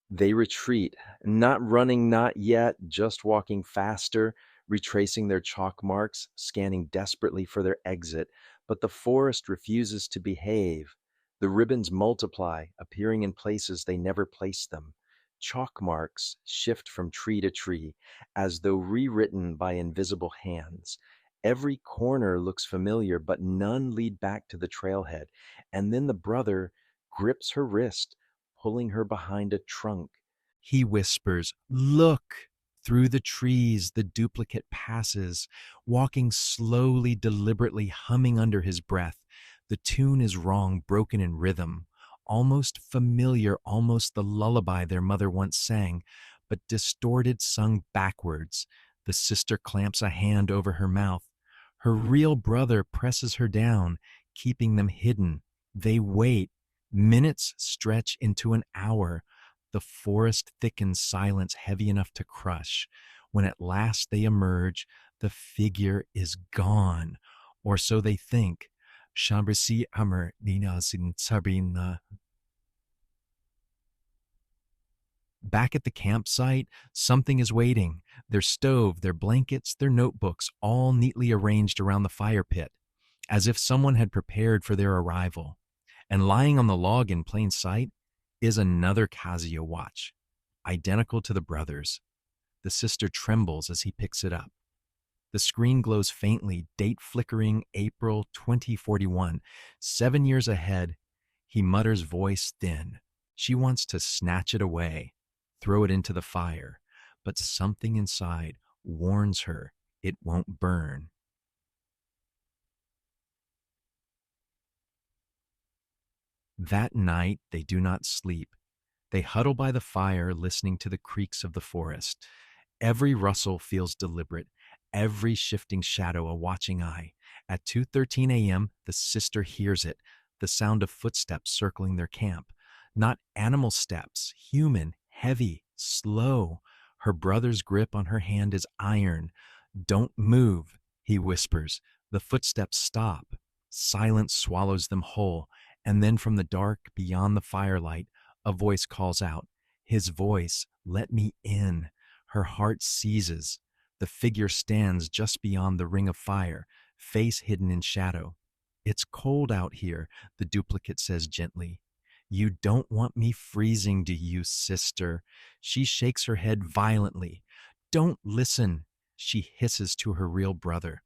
They retreat, not running, not yet, just walking faster, retracing their chalk marks, scanning desperately for their exit. But the forest refuses to behave. The ribbons multiply, appearing in places they never placed them. Chalk marks shift from tree to tree, as though rewritten by invisible hands. Every corner looks familiar, but none lead back to the trailhead. And then the brother grips her wrist, pulling her behind a trunk. He whispers, "Look!" Through the trees, the duplicate passes, walking slowly, deliberately, humming under his breath. The tune is wrong, broken in rhythm, almost familiar, almost the lullaby their mother once sang, but distorted, sung backwards. The sister clamps a hand over her mouth. Her real brother presses her down, keeping them hidden. They wait. Minutes stretch into an hour. The forest thickens, silence heavy enough to crush. When at last they emerge, the figure is gone, or so they think. Shambrisi Amr Nina Sin Sabina. Back at the campsite, something is waiting. Their stove, their blankets, their notebooks, all neatly arranged around the fire pit, as if someone had prepared for their arrival. And lying on the log in plain sight is another Casio watch, identical to the brother's. The sister trembles as he picks it up. The screen glows faintly, date flickering, April 2041. 7 years ahead, he mutters, voice thin. She wants to snatch it away, throw it into the fire, but something inside warns her it won't burn. That night, they do not sleep. They huddle by the fire, listening to the creaks of the forest. Every rustle feels deliberate, every shifting shadow a watching eye. At 2:13 a.m., the sister hears it, the sound of footsteps circling their camp. Not animal steps, human, heavy, slow. Her brother's grip on her hand is iron. "Don't move," he whispers. The footsteps stop. Silence swallows them whole, and then from the dark beyond the firelight, a voice calls out. His voice, "Let me in." Her heart seizes. The figure stands just beyond the ring of fire, face hidden in shadow. It's cold out here, the duplicate says gently. You don't want me freezing, do you, sister? She shakes her head violently. Don't listen, she hisses to her real brother.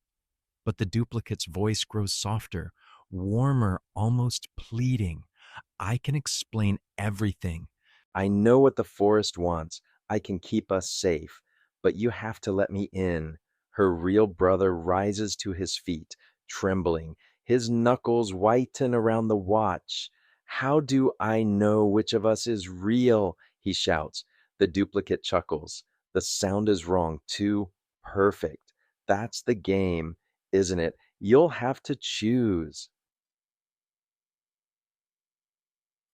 But the duplicate's voice grows softer, warmer, almost pleading. I can explain everything. I know what the forest wants. I can keep us safe, but you have to let me in. Her real brother rises to his feet, trembling. His knuckles whiten around the watch. How do I know which of us is real? He shouts. The duplicate chuckles. The sound is wrong, too perfect. That's the game, isn't it? You'll have to choose.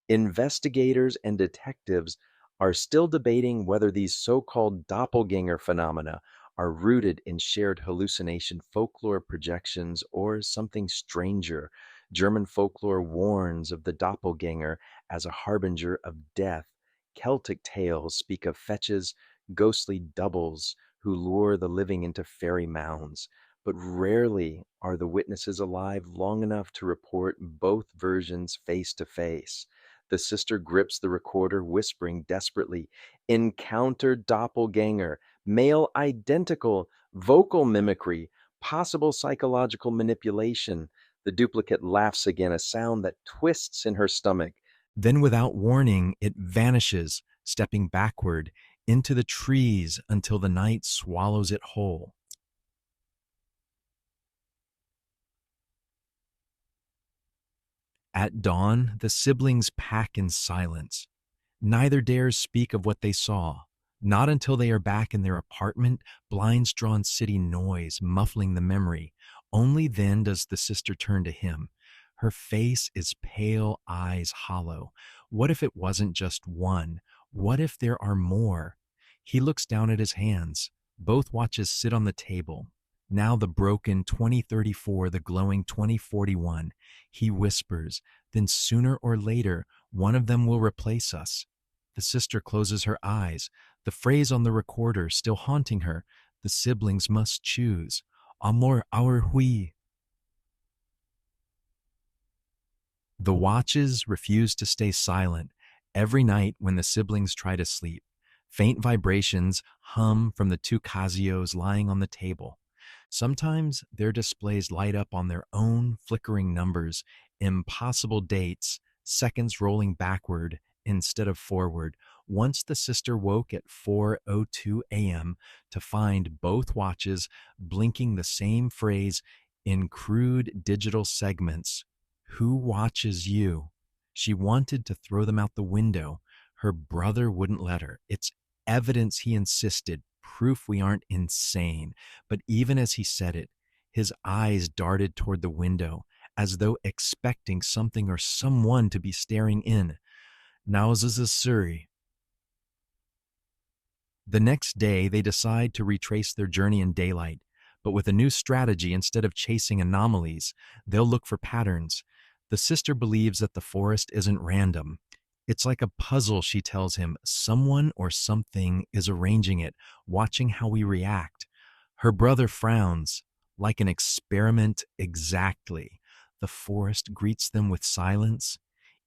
Investigators and detectives are still debating whether these so called doppelganger phenomena are rooted in shared hallucination folklore projections or something stranger. German folklore warns of the doppelganger as a harbinger of death. Celtic tales speak of fetches, ghostly doubles who lure the living into fairy mounds. But rarely are the witnesses alive long enough to report both versions face to face. The sister grips the recorder, whispering desperately, Encounter doppelganger, male identical, vocal mimicry, possible psychological manipulation. The duplicate laughs again, a sound that twists in her stomach. Then, without warning, it vanishes, stepping backward into the trees until the night swallows it whole. At dawn, the siblings pack in silence. Neither dares speak of what they saw. Not until they are back in their apartment, blinds drawn city noise muffling the memory. Only then does the sister turn to him. Her face is pale, eyes hollow. What if it wasn't just one? What if there are more? He looks down at his hands. Both watches sit on the table. Now the broken 2034, the glowing 2041. He whispers, then sooner or later, one of them will replace us. The sister closes her eyes, the phrase on the recorder still haunting her. The siblings must choose. Amor our hui. The watches refuse to stay silent. Every night when the siblings try to sleep, faint vibrations hum from the two Casios lying on the table. Sometimes their displays light up on their own flickering numbers, impossible dates, seconds rolling backward instead of forward. Once the sister woke at 4:02 a.m. to find both watches blinking the same phrase in crude digital segments. Who watches you? She wanted to throw them out the window. Her brother wouldn't let her. It's evidence, he insisted, proof we aren't insane. But even as he said it, his eyes darted toward the window, as though expecting something or someone to be staring in. Now's Surrey. The next day, they decide to retrace their journey in daylight, but with a new strategy. Instead of chasing anomalies, they'll look for patterns. The sister believes that the forest isn't random. It's like a puzzle, she tells him. Someone or something is arranging it, watching how we react. Her brother frowns, like an experiment exactly. The forest greets them with silence.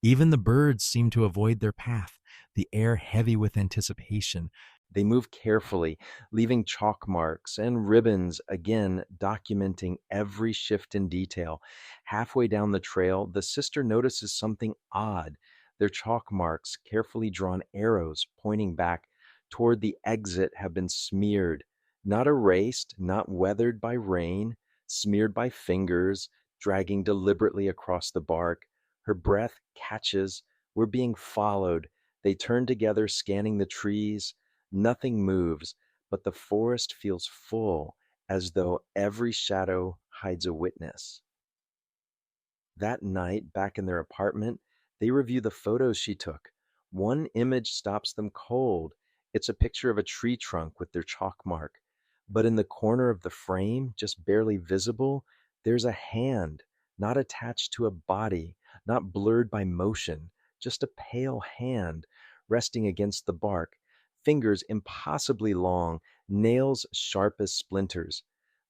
Even the birds seem to avoid their path, the air heavy with anticipation. They move carefully, leaving chalk marks and ribbons, again documenting every shift in detail. Halfway down the trail, the sister notices something odd. Their chalk marks, carefully drawn arrows pointing back toward the exit, have been smeared. Not erased, not weathered by rain, smeared by fingers, dragging deliberately across the bark. Her breath catches. We're being followed. They turn together, scanning the trees. Nothing moves, but the forest feels full, as though every shadow hides a witness. That night, back in their apartment, they review the photos she took. One image stops them cold. It's a picture of a tree trunk with their chalk mark. But in the corner of the frame, just barely visible, there's a hand, not attached to a body, not blurred by motion, just a pale hand resting against the bark, fingers impossibly long, nails sharp as splinters.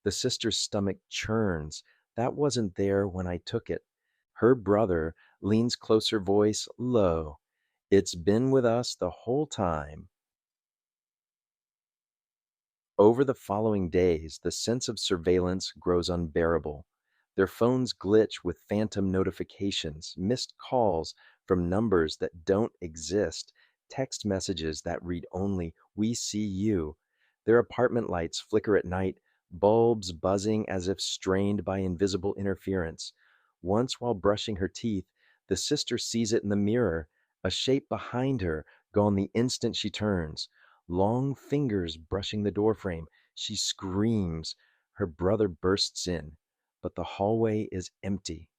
The sister's stomach churns. That wasn't there when I took it. Her brother leans closer, voice low. It's been with us the whole time. Over the following days, the sense of surveillance grows unbearable. Their phones glitch with phantom notifications, missed calls from numbers that don't exist, text messages that read only, "We see you." Their apartment lights flicker at night, bulbs buzzing as if strained by invisible interference. Once, while brushing her teeth, the sister sees it in the mirror, a shape behind her, gone the instant she turns. Long fingers brushing the doorframe. She screams. Her brother bursts in, but the hallway is empty.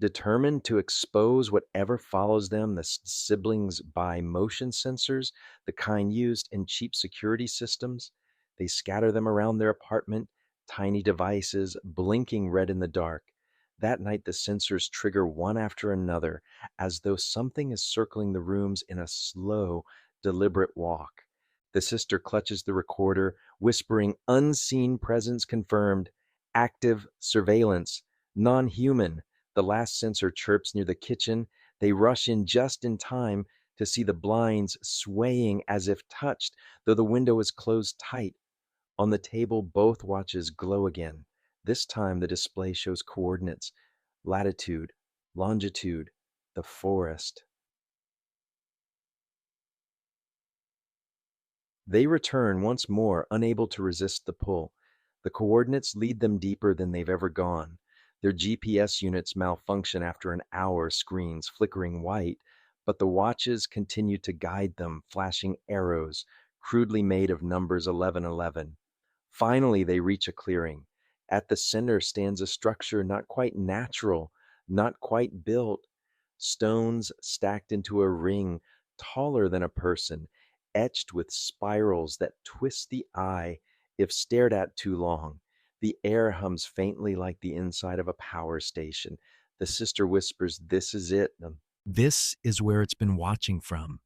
Determined to expose whatever follows them, the siblings buy motion sensors, the kind used in cheap security systems. They scatter them around their apartment, tiny devices blinking red in the dark. That night, the sensors trigger one after another, as though something is circling the rooms in a slow, deliberate walk. The sister clutches the recorder, whispering, "Unseen presence confirmed, active surveillance, non human." The last sensor chirps near the kitchen. They rush in just in time to see the blinds swaying as if touched, though the window is closed tight. On the table, both watches glow again. This time, the display shows coordinates: latitude, longitude, the forest. They return once more, unable to resist the pull. The coordinates lead them deeper than they've ever gone. Their GPS units malfunction after an hour, screens flickering white, but the watches continue to guide them, flashing arrows, crudely made of numbers 1111. Finally, they reach a clearing. At the center stands a structure not quite natural, not quite built. Stones stacked into a ring, taller than a person, etched with spirals that twist the eye if stared at too long. The air hums faintly like the inside of a power station. The sister whispers, "This is it." This is where it's been watching from.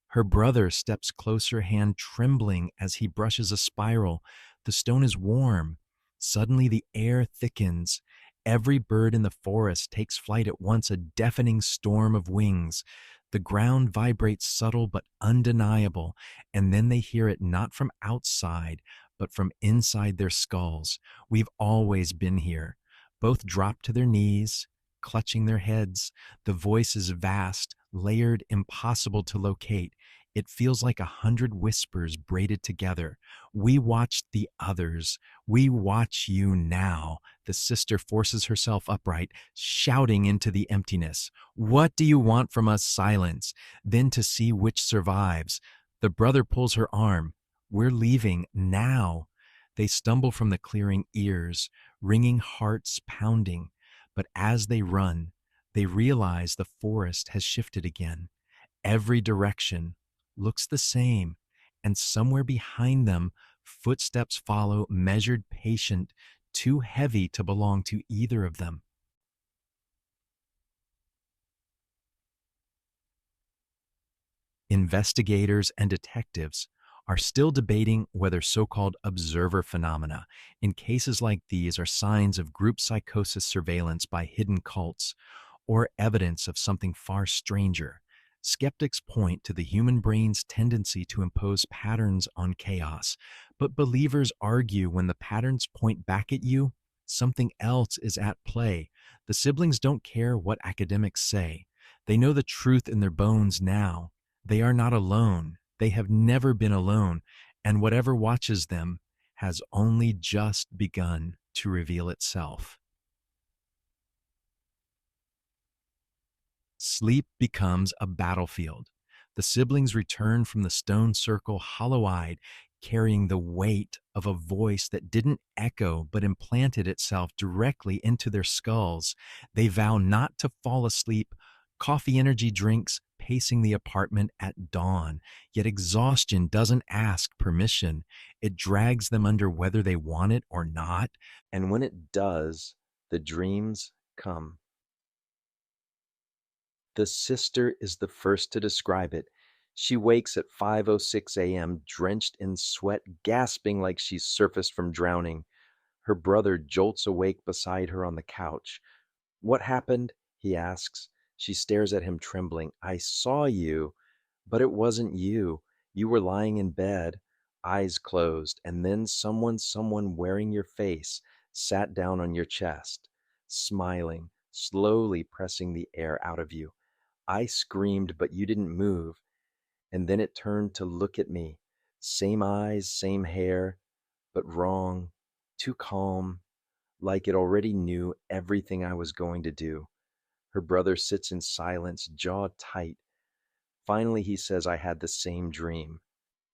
Her brother steps closer, hand trembling as he brushes a spiral. The stone is warm. Suddenly, the air thickens. Every bird in the forest takes flight at once, a deafening storm of wings. The ground vibrates subtle but undeniable, and then they hear it not from outside, but from inside their skulls. We've always been here. Both drop to their knees, clutching their heads. The voice is vast, layered, impossible to locate. It feels like 100 whispers braided together. "We watched the others. We watch you now." The sister forces herself upright, shouting into the emptiness. "What do you want from us?" Silence. Then to see which survives. The brother pulls her arm. "We're leaving now." They stumble from the clearing, ears, ringing, hearts pounding. But as they run, they realize the forest has shifted again. Every direction looks the same, and somewhere behind them, footsteps follow, measured, patient, too heavy to belong to either of them. Investigators and detectives are still debating whether so-called observer phenomena in cases like these are signs of group psychosis surveillance by hidden cults or evidence of something far stranger. Skeptics point to the human brain's tendency to impose patterns on chaos, but believers argue when the patterns point back at you, something else is at play. The siblings don't care what academics say. They know the truth in their bones now. They are not alone. They have never been alone, and whatever watches them has only just begun to reveal itself. Sleep becomes a battlefield. The siblings return from the stone circle hollow-eyed, carrying the weight of a voice that didn't echo but implanted itself directly into their skulls. They vow not to fall asleep, coffee energy drinks, pacing the apartment at dawn. Yet exhaustion doesn't ask permission. It drags them under whether they want it or not. And when it does, the dreams come. The sister is the first to describe it. She wakes at 5:06 a.m., drenched in sweat, gasping like she's surfaced from drowning. Her brother jolts awake beside her on the couch. "What happened?" he asks. She stares at him, trembling. "I saw you, but it wasn't you. You were lying in bed, eyes closed, and then someone wearing your face sat down on your chest, smiling, slowly pressing the air out of you. I screamed, but you didn't move. And then it turned to look at me. Same eyes, same hair, but wrong, too calm, like it already knew everything I was going to do." Her brother sits in silence, jaw tight. Finally, he says, "I had the same dream."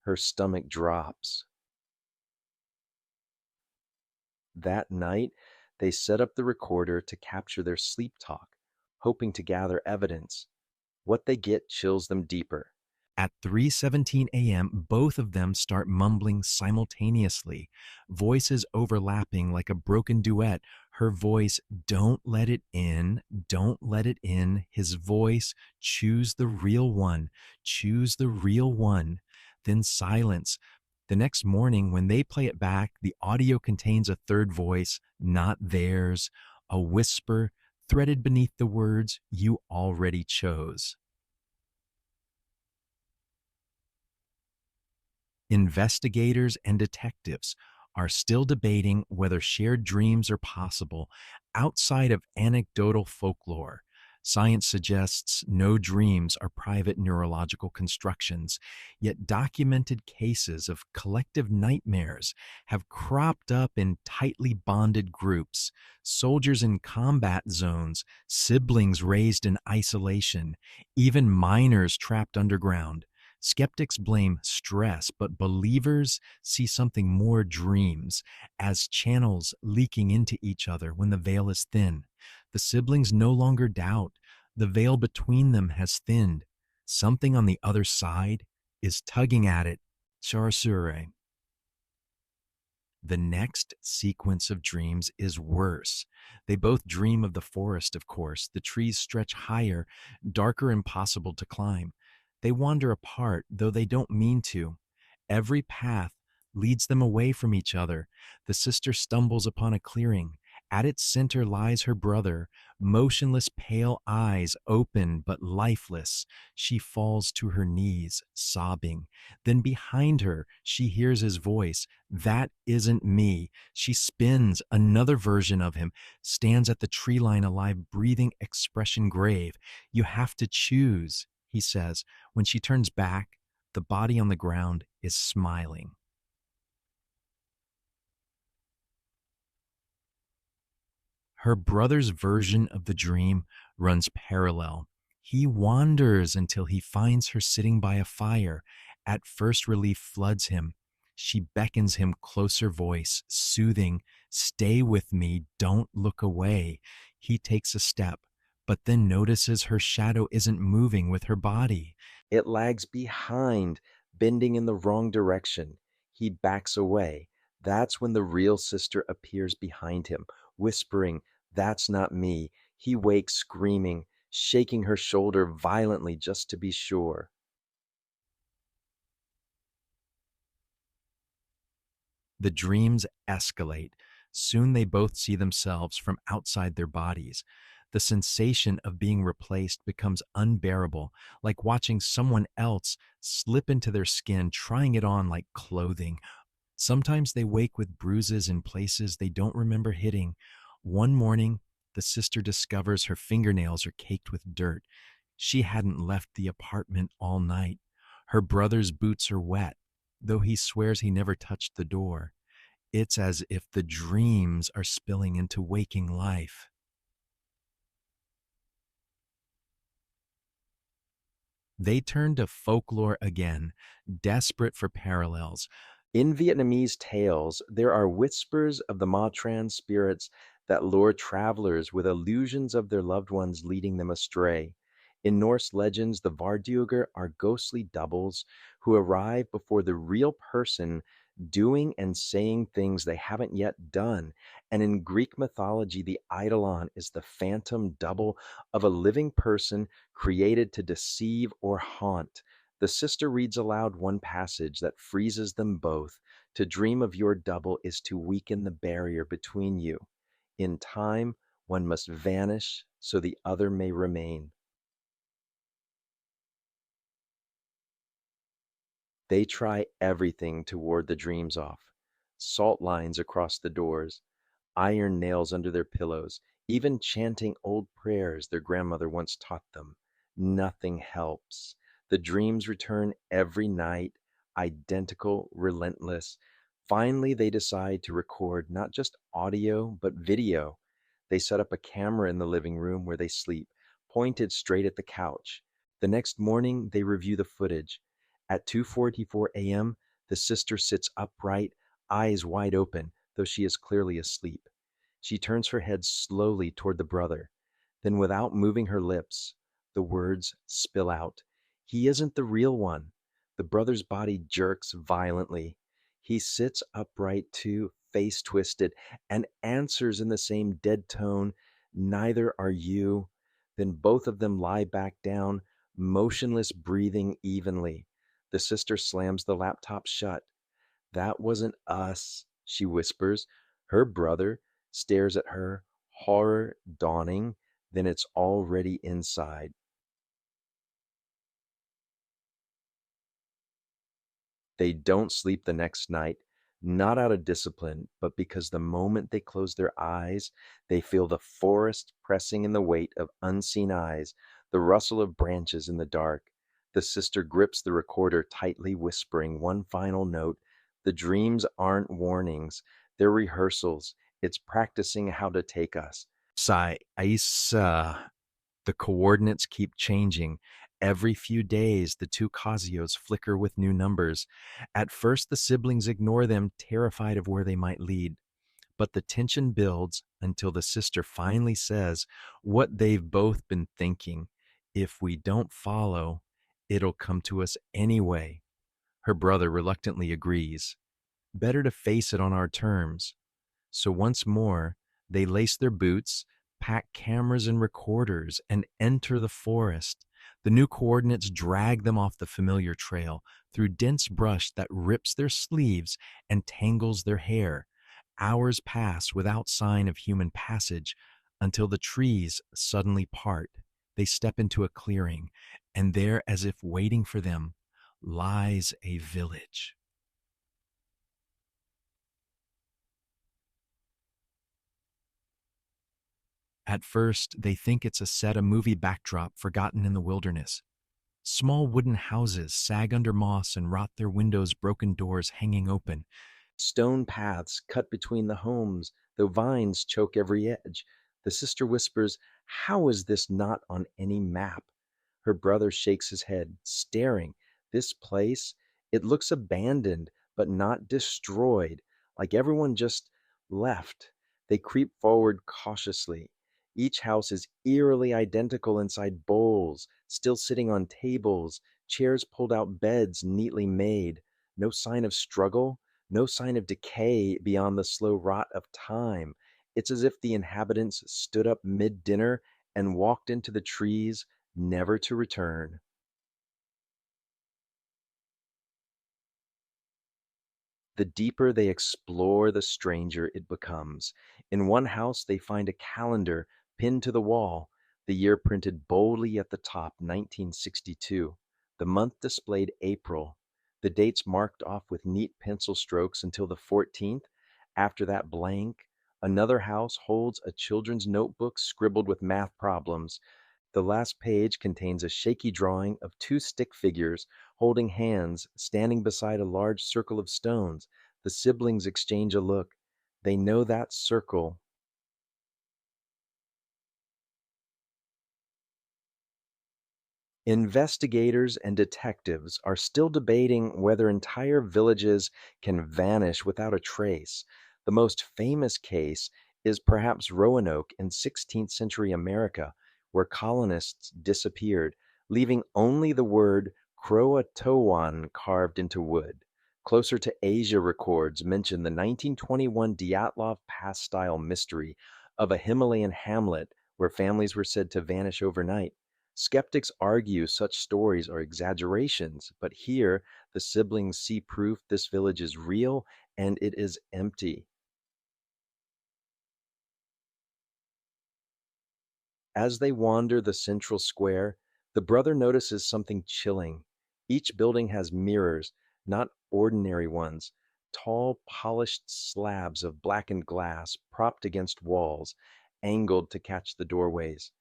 Her stomach drops. That night, they set up the recorder to capture their sleep talk, hoping to gather evidence. What they get chills them deeper. At 3:17 a.m., both of them start mumbling simultaneously, voices overlapping like a broken duet. Her voice, "Don't let it in, don't let it in." His voice, "Choose the real one, choose the real one." Then silence. The next morning, when they play it back, the audio contains a third voice, not theirs, a whisper threaded beneath the words, "You already chose." Investigators and detectives are still debating whether shared dreams are possible outside of anecdotal folklore. Science suggests no dreams are private neurological constructions, yet documented cases of collective nightmares have cropped up in tightly bonded groups: soldiers in combat zones, siblings raised in isolation, even miners trapped underground. Skeptics blame stress, but believers see something more: dreams as channels leaking into each other when the veil is thin. The siblings no longer doubt. The veil between them has thinned. Something on the other side is tugging at it. Charasure. The next sequence of dreams is worse. They both dream of the forest, of course. The trees stretch higher, darker, impossible to climb. They wander apart, though they don't mean to. Every path leads them away from each other. The sister stumbles upon a clearing. At its center lies her brother, motionless, pale eyes open but lifeless. She falls to her knees, sobbing. Then behind her, she hears his voice. "That isn't me." She spins. Another version of him stands at the tree line, alive, breathing, expression grave. "You have to choose," he says. When she turns back, the body on the ground is smiling. Her brother's version of the dream runs parallel. He wanders until he finds her sitting by a fire. At first, relief floods him. She beckons him, closer voice, soothing, "Stay with me, don't look away." He takes a step, but then notices her shadow isn't moving with her body. It lags behind, bending in the wrong direction. He backs away. That's when the real sister appears behind him, whispering, "That's not me." He wakes screaming, shaking her shoulder violently just to be sure. The dreams escalate. Soon they both see themselves from outside their bodies. The sensation of being replaced becomes unbearable, like watching someone else slip into their skin, trying it on like clothing. Sometimes they wake with bruises in places they don't remember hitting. One morning, the sister discovers her fingernails are caked with dirt. She hadn't left the apartment all night. Her brother's boots are wet, though he swears he never touched the door. It's as if the dreams are spilling into waking life. They turn to folklore again, desperate for parallels. In Vietnamese tales, there are whispers of the Ma Tran spirits that lure travelers with illusions of their loved ones leading them astray. In Norse legends, the Varduger are ghostly doubles who arrive before the real person, doing and saying things they haven't yet done. And in Greek mythology, the eidolon is the phantom double of a living person created to deceive or haunt. The sister reads aloud one passage that freezes them both. To dream of your double is to weaken the barrier between you. In time, one must vanish so the other may remain. They try everything to ward the dreams off. Salt lines across the doors, iron nails under their pillows, even chanting old prayers their grandmother once taught them. Nothing helps. The dreams return every night, identical, relentless. Finally, they decide to record not just audio, but video. They set up a camera in the living room where they sleep, pointed straight at the couch. The next morning, they review the footage. At 2:44 a.m., the sister sits upright, eyes wide open, though she is clearly asleep. She turns her head slowly toward the brother. Then, without moving her lips, the words spill out. He isn't the real one. The brother's body jerks violently. He sits upright too, face twisted, and answers in the same dead tone, "Neither are you." Then both of them lie back down, motionless, breathing evenly. The sister slams the laptop shut. "That wasn't us," she whispers. Her brother stares at her, horror dawning. Then it's already inside. They don't sleep the next night, not out of discipline, but because the moment they close their eyes, they feel the forest pressing in the weight of unseen eyes, the rustle of branches in the dark. The sister grips the recorder tightly, whispering one final note. The dreams aren't warnings, they're rehearsals. It's practicing how to take us. Sai, Isa. The coordinates keep changing. Every few days, the two Casios flicker with new numbers. At first, the siblings ignore them, terrified of where they might lead. But the tension builds until the sister finally says what they've both been thinking. If we don't follow, it'll come to us anyway. Her brother reluctantly agrees. Better to face it on our terms. So once more, they lace their boots, pack cameras and recorders, and enter the forest. The new coordinates drag them off the familiar trail through dense brush that rips their sleeves and tangles their hair. Hours pass without sign of human passage until the trees suddenly part. They step into a clearing, and there, as if waiting for them, lies a village. At first, they think it's a set, a movie backdrop forgotten in the wilderness. Small wooden houses sag under moss and rot, their windows, broken doors hanging open. Stone paths cut between the homes, though vines choke every edge. The sister whispers, "How is this not on any map?" Her brother shakes his head, staring. This place, it looks abandoned, but not destroyed, like everyone just left. They creep forward cautiously. Each house is eerily identical inside bowls, still sitting on tables, chairs pulled out, beds neatly made. No sign of struggle, no sign of decay beyond the slow rot of time. It's as if the inhabitants stood up mid dinner and walked into the trees, never to return. The deeper they explore, the stranger it becomes. In one house, they find a calendar pinned to the wall, the year printed boldly at the top, 1962. The month displayed April, the dates marked off with neat pencil strokes until the 14th. After that, blank. Another house holds a children's notebook scribbled with math problems. The last page contains a shaky drawing of two stick figures holding hands, standing beside a large circle of stones. The siblings exchange a look. They know that circle. Investigators and detectives are still debating whether entire villages can vanish without a trace. The most famous case is perhaps Roanoke in 16th century America, where colonists disappeared, leaving only the word Croatoan carved into wood. Closer to Asia records mention the 1921 Dyatlov Pass style mystery of a Himalayan hamlet where families were said to vanish overnight. Skeptics argue such stories are exaggerations, but here the siblings see proof this village is real and it is empty. As they wander the central square, the brother notices something chilling. Each building has mirrors, not ordinary ones, tall, polished slabs of blackened glass propped against walls, angled to catch the doorways.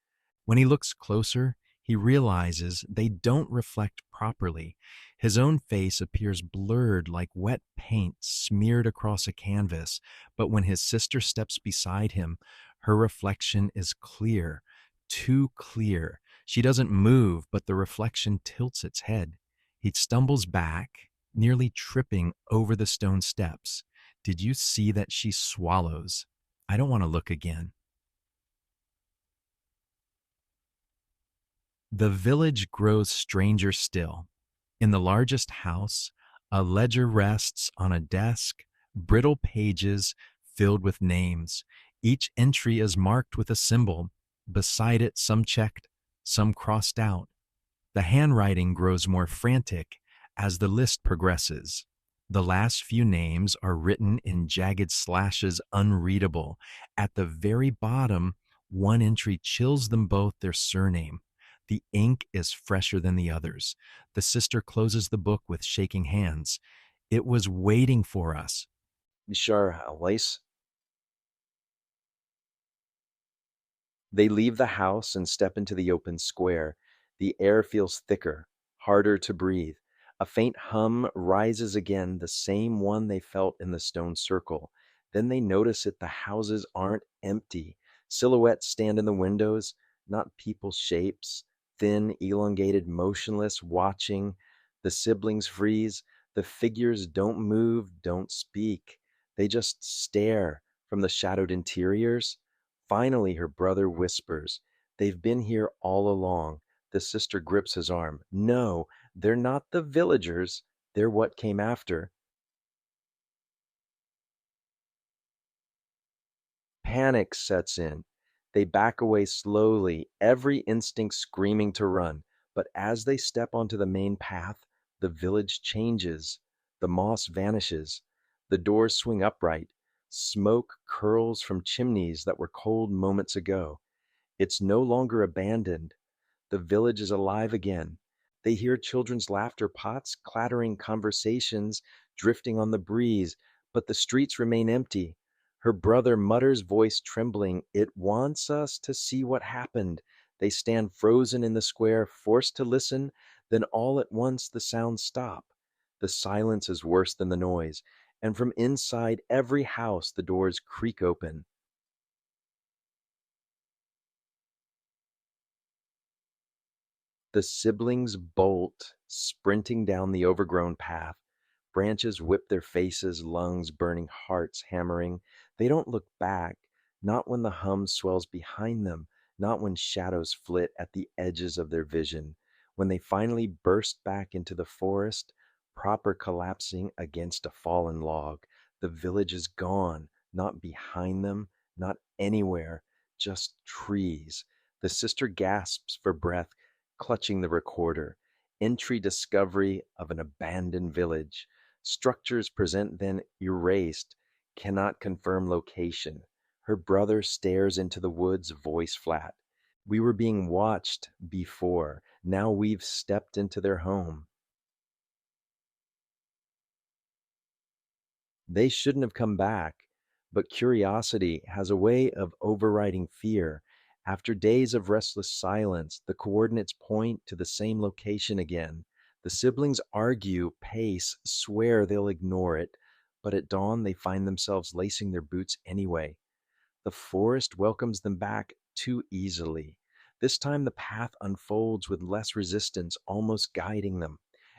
When he looks closer, he realizes they don't reflect properly. His own face appears blurred like wet paint smeared across a canvas, but when his sister steps beside him, her reflection is clear, too clear. She doesn't move, but the reflection tilts its head. He stumbles back, nearly tripping over the stone steps. Did you see that she swallows? I don't want to look again. The village grows stranger still. In the largest house, a ledger rests on a desk, brittle pages filled with names. Each entry is marked with a symbol. Beside it, some checked, some crossed out. The handwriting grows more frantic as the list progresses. The last few names are written in jagged slashes unreadable. At the very bottom, one entry chills them both their surname. The ink is fresher than the others. The sister closes the book with shaking hands. It was waiting for us. Bishar Alais. They leave the house and step into the open square. The air feels thicker, harder to breathe. A faint hum rises again, the same one they felt in the stone circle. Then they notice it, the houses aren't empty. Silhouettes stand in the windows, not people shapes, thin, elongated, motionless, watching. The siblings freeze. The figures don't move, don't speak. They just stare from the shadowed interiors. Finally, her brother whispers, "They've been here all along." The sister grips his arm. "No, they're not the villagers. They're what came after." Panic sets in. They back away slowly, every instinct screaming to run. But as they step onto the main path, the village changes. The moss vanishes. The doors swing upright. Smoke curls from chimneys that were cold moments ago. It's no longer abandoned. The village is alive again. They hear children's laughter, pots clattering, conversations drifting on the breeze, but the streets remain empty. Her brother mutters, voice trembling, "It wants us to see what happened." They stand frozen in the square, forced to listen. Then all at once the sounds stop. The silence is worse than the noise, and from inside every house the doors creak open. The siblings bolt, sprinting down the overgrown path. Branches whip their faces, lungs burning, hearts hammering. They don't look back, not when the hum swells behind them, not when shadows flit at the edges of their vision. When they finally burst back into the forest, proper collapsing against a fallen log, the village is gone, not behind them, not anywhere, just trees. The sister gasps for breath, clutching the recorder. Entry discovery of an abandoned village. Structures present then erased, cannot confirm location. Her brother stares into the woods, voice flat. We were being watched before. Now we've stepped into their home. They shouldn't have come back, but curiosity has a way of overriding fear. After days of restless silence, the coordinates point to the same location again. The siblings argue, pace, swear they'll ignore it, but at dawn they find themselves lacing their boots anyway. The forest welcomes them back too easily. This time the path unfolds with less resistance, almost guiding them.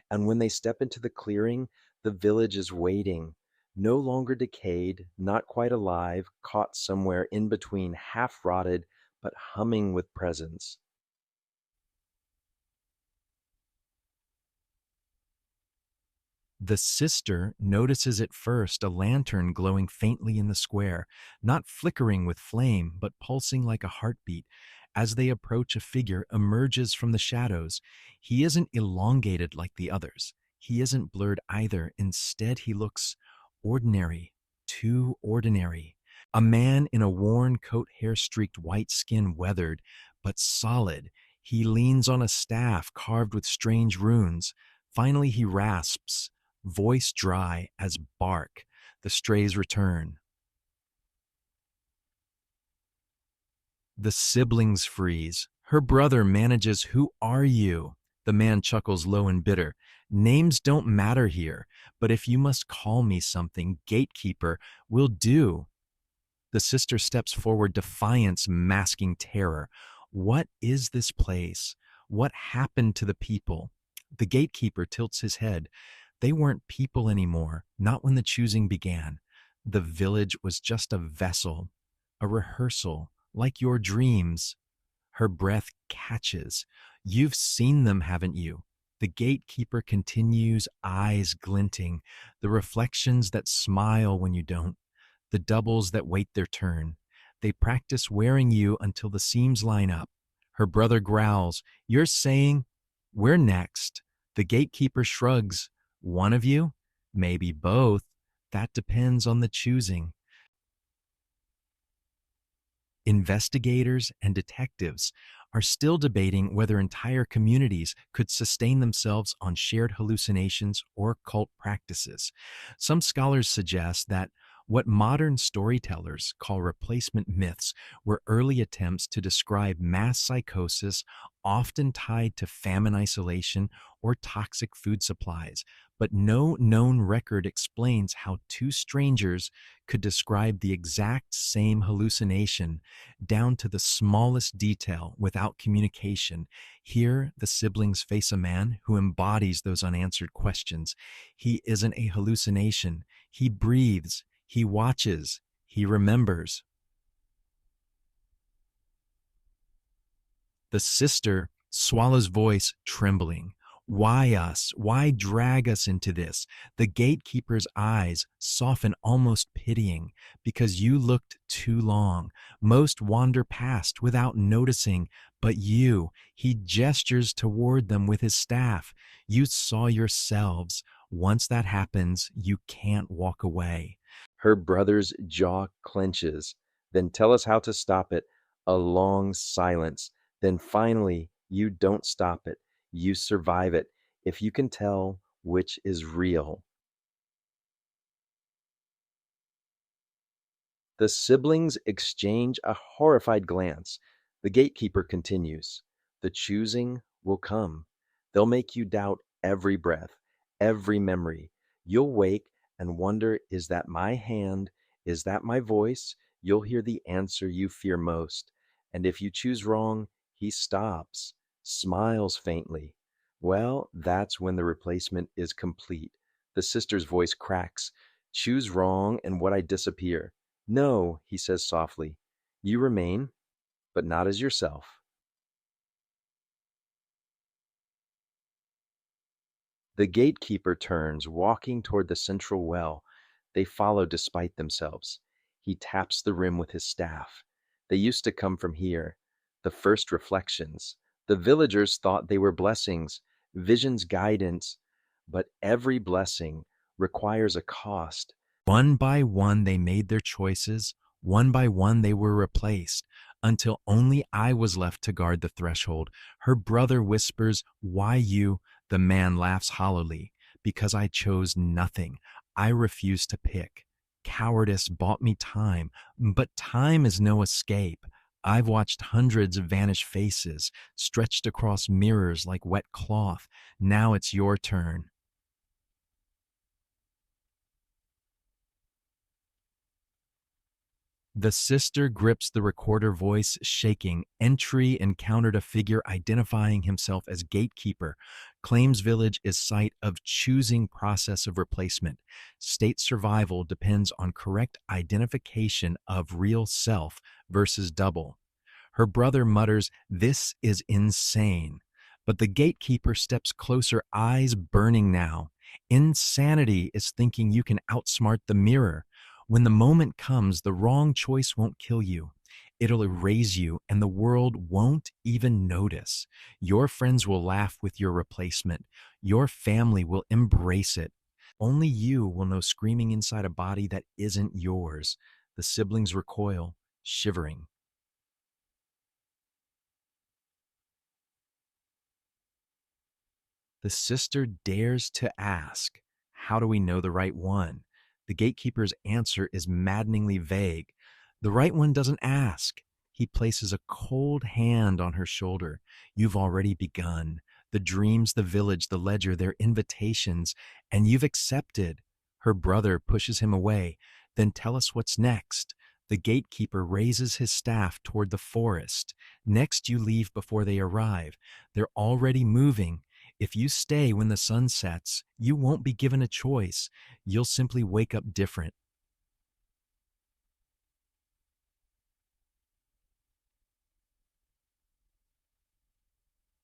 And when they step into the clearing, the village is waiting. No longer decayed, not quite alive, caught somewhere in between, half rotted, but humming with presence. The sister notices at first a lantern glowing faintly in the square, not flickering with flame, but pulsing like a heartbeat. As they approach, a figure emerges from the shadows. He isn't elongated like the others. He isn't blurred either. Instead, he looks ordinary, too ordinary. A man in a worn coat, hair streaked, white skin, weathered, but solid. He leans on a staff carved with strange runes. Finally, he rasps, voice dry as bark. The strays return. The siblings freeze. Her brother manages, "Who are you?" The man chuckles low and bitter. "Names don't matter here, but if you must call me something, gatekeeper, will do." The sister steps forward, defiance masking terror. What is this place? What happened to the people? The gatekeeper tilts his head. They weren't people anymore, not when the choosing began. The village was just a vessel, a rehearsal, like your dreams. Her breath catches. You've seen them, haven't you? The gatekeeper continues, eyes glinting, the reflections that smile when you don't, the doubles that wait their turn. They practice wearing you until the seams line up. Her brother growls, "You're saying we're next." The gatekeeper shrugs. "One of you? Maybe both. That depends on the choosing." Investigators and detectives are still debating whether entire communities could sustain themselves on shared hallucinations or cult practices. Some scholars suggest that what modern storytellers call replacement myths were early attempts to describe mass psychosis, often tied to famine isolation or toxic food supplies. But no known record explains how two strangers could describe the exact same hallucination down to the smallest detail without communication. Here, the siblings face a man who embodies those unanswered questions. He isn't a hallucination. He breathes, he watches, he remembers. The sister swallows, voice trembling. Why us? Why drag us into this? The gatekeeper's eyes soften, almost pitying. Because you looked too long. Most wander past without noticing, but you, he gestures toward them with his staff. You saw yourselves. Once that happens, you can't walk away. Her brother's jaw clenches. "Then tell us how to stop it." A long silence. Then finally, "You don't stop it. You survive it. If you can tell which is real." The siblings exchange a horrified glance. The gatekeeper continues, "The choosing will come. They'll make you doubt every breath, every memory. You'll wake and wonder, is that my hand? Is that my voice? You'll hear the answer you fear most. And if you choose wrong, he stops, smiles faintly. Well, that's when the replacement is complete." The sister's voice cracks. "Choose wrong, and what I disappear." "No," he says softly, "you remain, but not as yourself." The gatekeeper turns, walking toward the central well. They follow despite themselves. He taps the rim with his staff. "They used to come from here. The first reflections. The villagers thought they were blessings, visions, guidance. But every blessing requires a cost." One by one, they made their choices. One by one, they were replaced, until only I was left to guard the threshold. Her brother whispers, "Why you?" The man laughs hollowly. "Because I chose nothing. I refuse to pick. Cowardice bought me time, but time is no escape. I've watched hundreds of vanished faces, stretched across mirrors like wet cloth. Now it's your turn." The sister grips the recorder, voice shaking. "Entry encountered a figure identifying himself as gatekeeper. Claims village is site of choosing process of replacement. State survival depends on correct identification of real self versus double." Her brother mutters, "This is insane." But the gatekeeper steps closer, eyes burning now. Insanity is thinking you can outsmart the mirror. When the moment comes, the wrong choice won't kill you. It'll erase you, and the world won't even notice. Your friends will laugh with your replacement. Your family will embrace it. Only you will know screaming inside a body that isn't yours. The siblings recoil, shivering. The sister dares to ask, "How do we know the right one?" The gatekeeper's answer is maddeningly vague. The right one doesn't ask. He places a cold hand on her shoulder. You've already begun. The dreams, the village, the ledger, their invitations, and you've accepted. Her brother pushes him away. Then tell us what's next. The gatekeeper raises his staff toward the forest. Next, you leave before they arrive. They're already moving. If you stay when the sun sets, you won't be given a choice. You'll simply wake up different.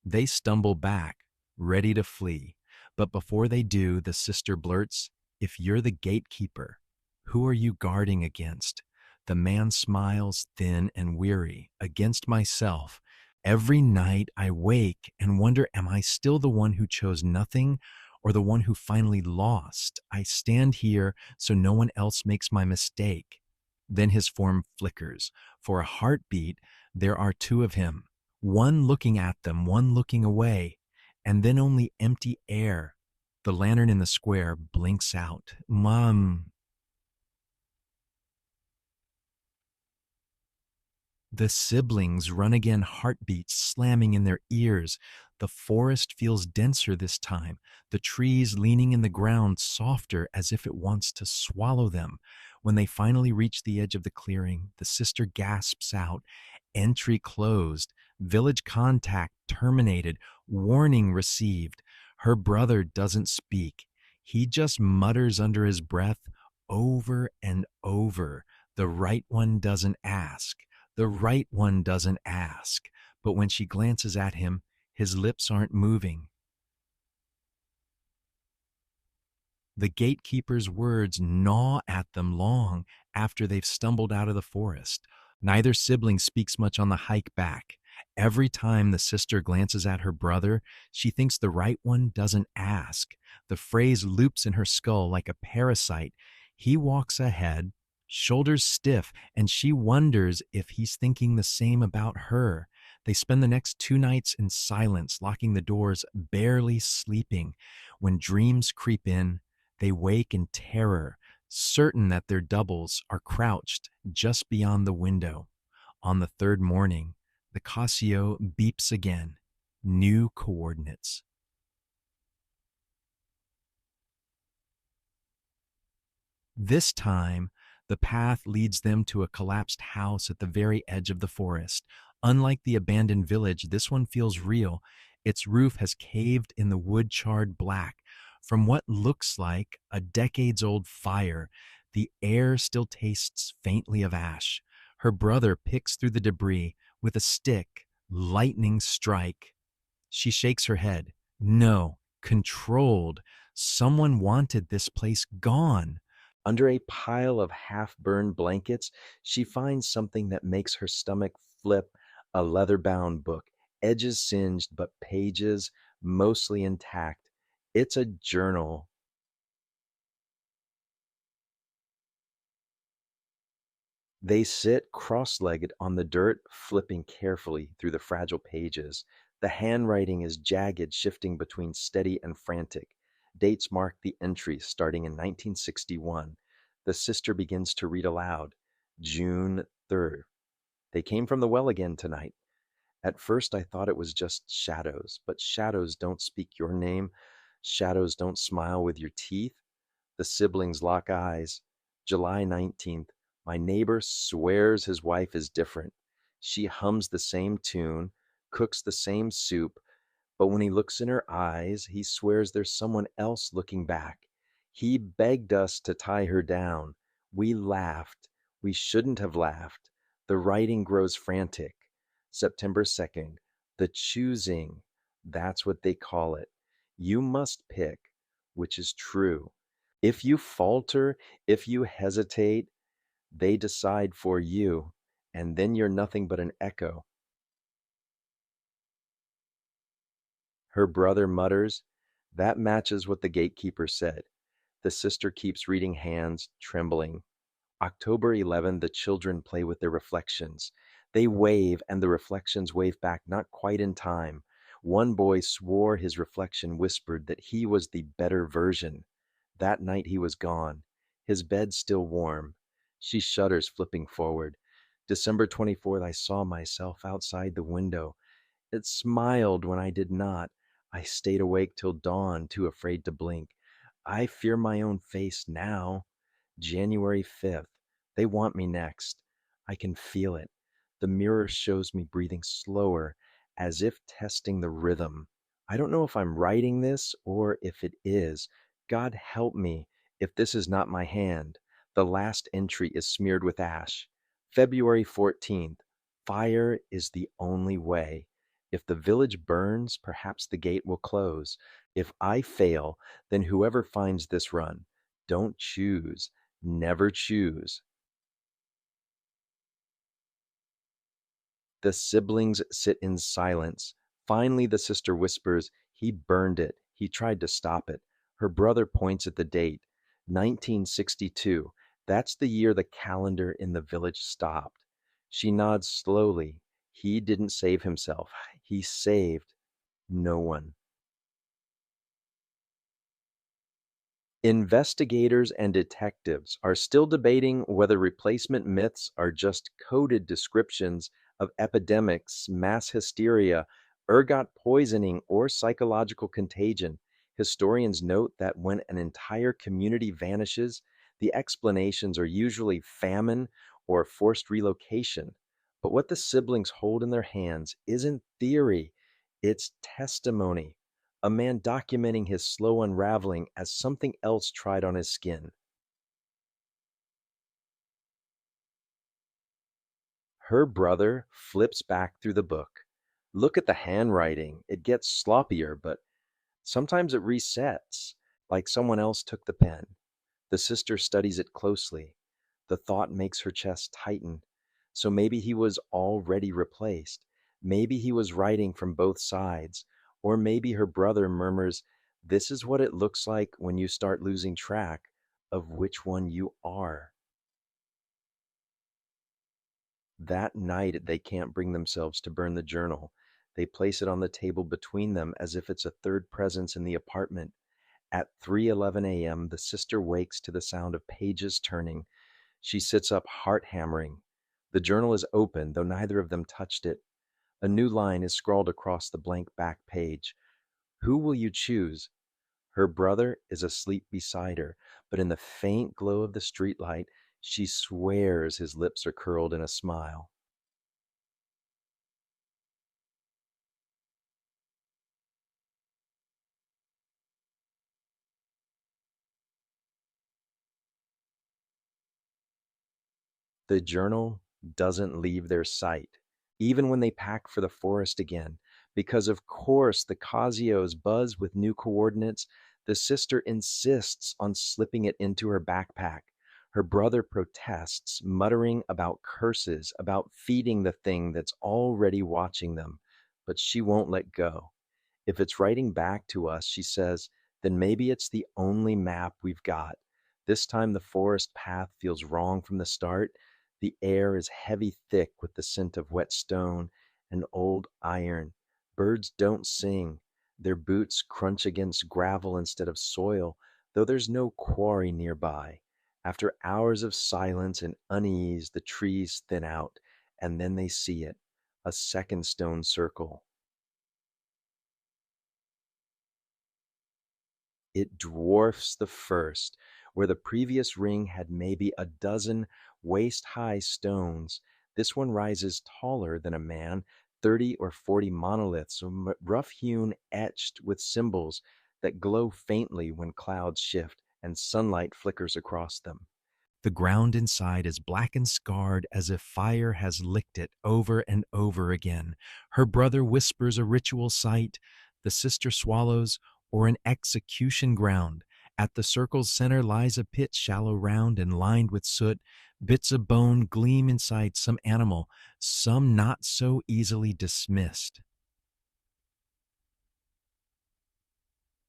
They stumble back, ready to flee. But before they do, the sister blurts, "If you're the gatekeeper, who are you guarding against?" The man smiles, thin and weary. "Against myself. Every night I wake and wonder, am I still the one who chose nothing or the one who finally lost? I stand here so no one else makes my mistake." Then his form flickers. For a heartbeat, there are two of him, one looking at them, one looking away, and then only empty air. The lantern in the square blinks out. Mom. The siblings run again, heartbeats slamming in their ears. The forest feels denser this time, the trees leaning in the ground softer as if it wants to swallow them. When they finally reach the edge of the clearing, the sister gasps out, "Entry closed, village contact terminated, warning received." Her brother doesn't speak. He just mutters under his breath over and over, "The right one doesn't ask. The right one doesn't ask." But when she glances at him, his lips aren't moving. The gatekeeper's words gnaw at them long after they've stumbled out of the forest. Neither sibling speaks much on the hike back. Every time the sister glances at her brother, she thinks the right one doesn't ask. The phrase loops in her skull like a parasite. He walks ahead, shoulders stiff, and she wonders if he's thinking the same about her. They spend the next 2 nights in silence, locking the doors, barely sleeping. When dreams creep in, they wake in terror, certain that their doubles are crouched just beyond the window. On the third morning, the Casio beeps again. New coordinates. This time, the path leads them to a collapsed house at the very edge of the forest. Unlike the abandoned village, this one feels real. Its roof has caved in the wood charred black. From what looks like a decades old fire, the air still tastes faintly of ash. Her brother picks through the debris with a stick, lightning strike. She shakes her head. No, controlled. Someone wanted this place gone. Under a pile of half-burned blankets, she finds something that makes her stomach flip, a leather-bound book, edges singed but pages mostly intact. It's a journal. They sit cross-legged on the dirt, flipping carefully through the fragile pages. The handwriting is jagged, shifting between steady and frantic. Dates mark the entries starting in 1961. The sister begins to read aloud. June 3rd. They came from the well again tonight. At first I thought it was just shadows, but shadows don't speak your name. Shadows don't smile with your teeth. The siblings lock eyes. July 19th. My neighbor swears his wife is different. She hums the same tune, cooks the same soup, but when he looks in her eyes, he swears there's someone else looking back. He begged us to tie her down. We laughed. We shouldn't have laughed. The writing grows frantic. September 2nd. The choosing. That's what they call it. You must pick, which is true. If you falter, if you hesitate, they decide for you. and then you're nothing but an echo. Her brother mutters, "That matches what the gatekeeper said." The sister keeps reading, hands trembling. October 11, the children play with their reflections. They wave, and the reflections wave back not quite in time. One boy swore his reflection whispered that he was the better version. That night he was gone. His bed still warm. She shudders, flipping forward. December 24th, I saw myself outside the window. It smiled when I did not. I stayed awake till dawn, too afraid to blink. I fear my own face now. January 5th. They want me next. I can feel it. The mirror shows me breathing slower, as if testing the rhythm. I don't know if I'm writing this or if it is. God help me if this is not my hand. The last entry is smeared with ash. February 14th. Fire is the only way. If the village burns, perhaps the gate will close. If I fail, then whoever finds this run, don't choose, never choose. The siblings sit in silence. Finally, the sister whispers, "He burned it. He tried to stop it." Her brother points at the date, 1962. That's the year the calendar in the village stopped. She nods slowly. He didn't save himself. He saved no one. Investigators and detectives are still debating whether replacement myths are just coded descriptions of epidemics, mass hysteria, ergot poisoning, or psychological contagion. Historians note that when an entire community vanishes, the explanations are usually famine or forced relocation. But what the siblings hold in their hands isn't theory, it's testimony, a man documenting his slow unraveling as something else tried on his skin. Her brother flips back through the book. Look at the handwriting. It gets sloppier, but sometimes it resets, like someone else took the pen. The sister studies it closely. The thought makes her chest tighten. So maybe he was already replaced. Maybe he was writing from both sides. Or maybe her brother murmurs, "This is what it looks like when you start losing track of which one you are." That night, they can't bring themselves to burn the journal. They place it on the table between them as if it's a third presence in the apartment. At 3:11 a.m., the sister wakes to the sound of pages turning. She sits up, heart hammering. The journal is open, though neither of them touched it. A new line is scrawled across the blank back page. Who will you choose? Her brother is asleep beside her, but in the faint glow of the streetlight, she swears his lips are curled in a smile. The journal doesn't leave their sight, even when they pack for the forest again, because of course the Casios buzz with new coordinates. The sister insists on slipping it into her backpack. Her brother protests, muttering about curses, about feeding the thing that's already watching them, but she won't let go. If it's writing back to us, she says, then maybe it's the only map we've got. This time the forest path feels wrong from the start. The air is heavy, thick with the scent of wet stone and old iron. Birds don't sing. Their boots crunch against gravel instead of soil, though there's no quarry nearby. After hours of silence and unease, the trees thin out, and then they see it, a second stone circle. It dwarfs the first, where the previous ring had maybe a dozen waist high stones. This one rises taller than a man, 30 or 40 monoliths, rough hewn, etched with symbols that glow faintly when clouds shift and sunlight flickers across them. The ground inside is black and scarred as if fire has licked it over and over again. Her brother whispers a ritual site, the sister swallows, or an execution ground, At the circle's center lies a pit, shallow, round, and lined with soot. Bits of bone gleam inside some animal, some not so easily dismissed.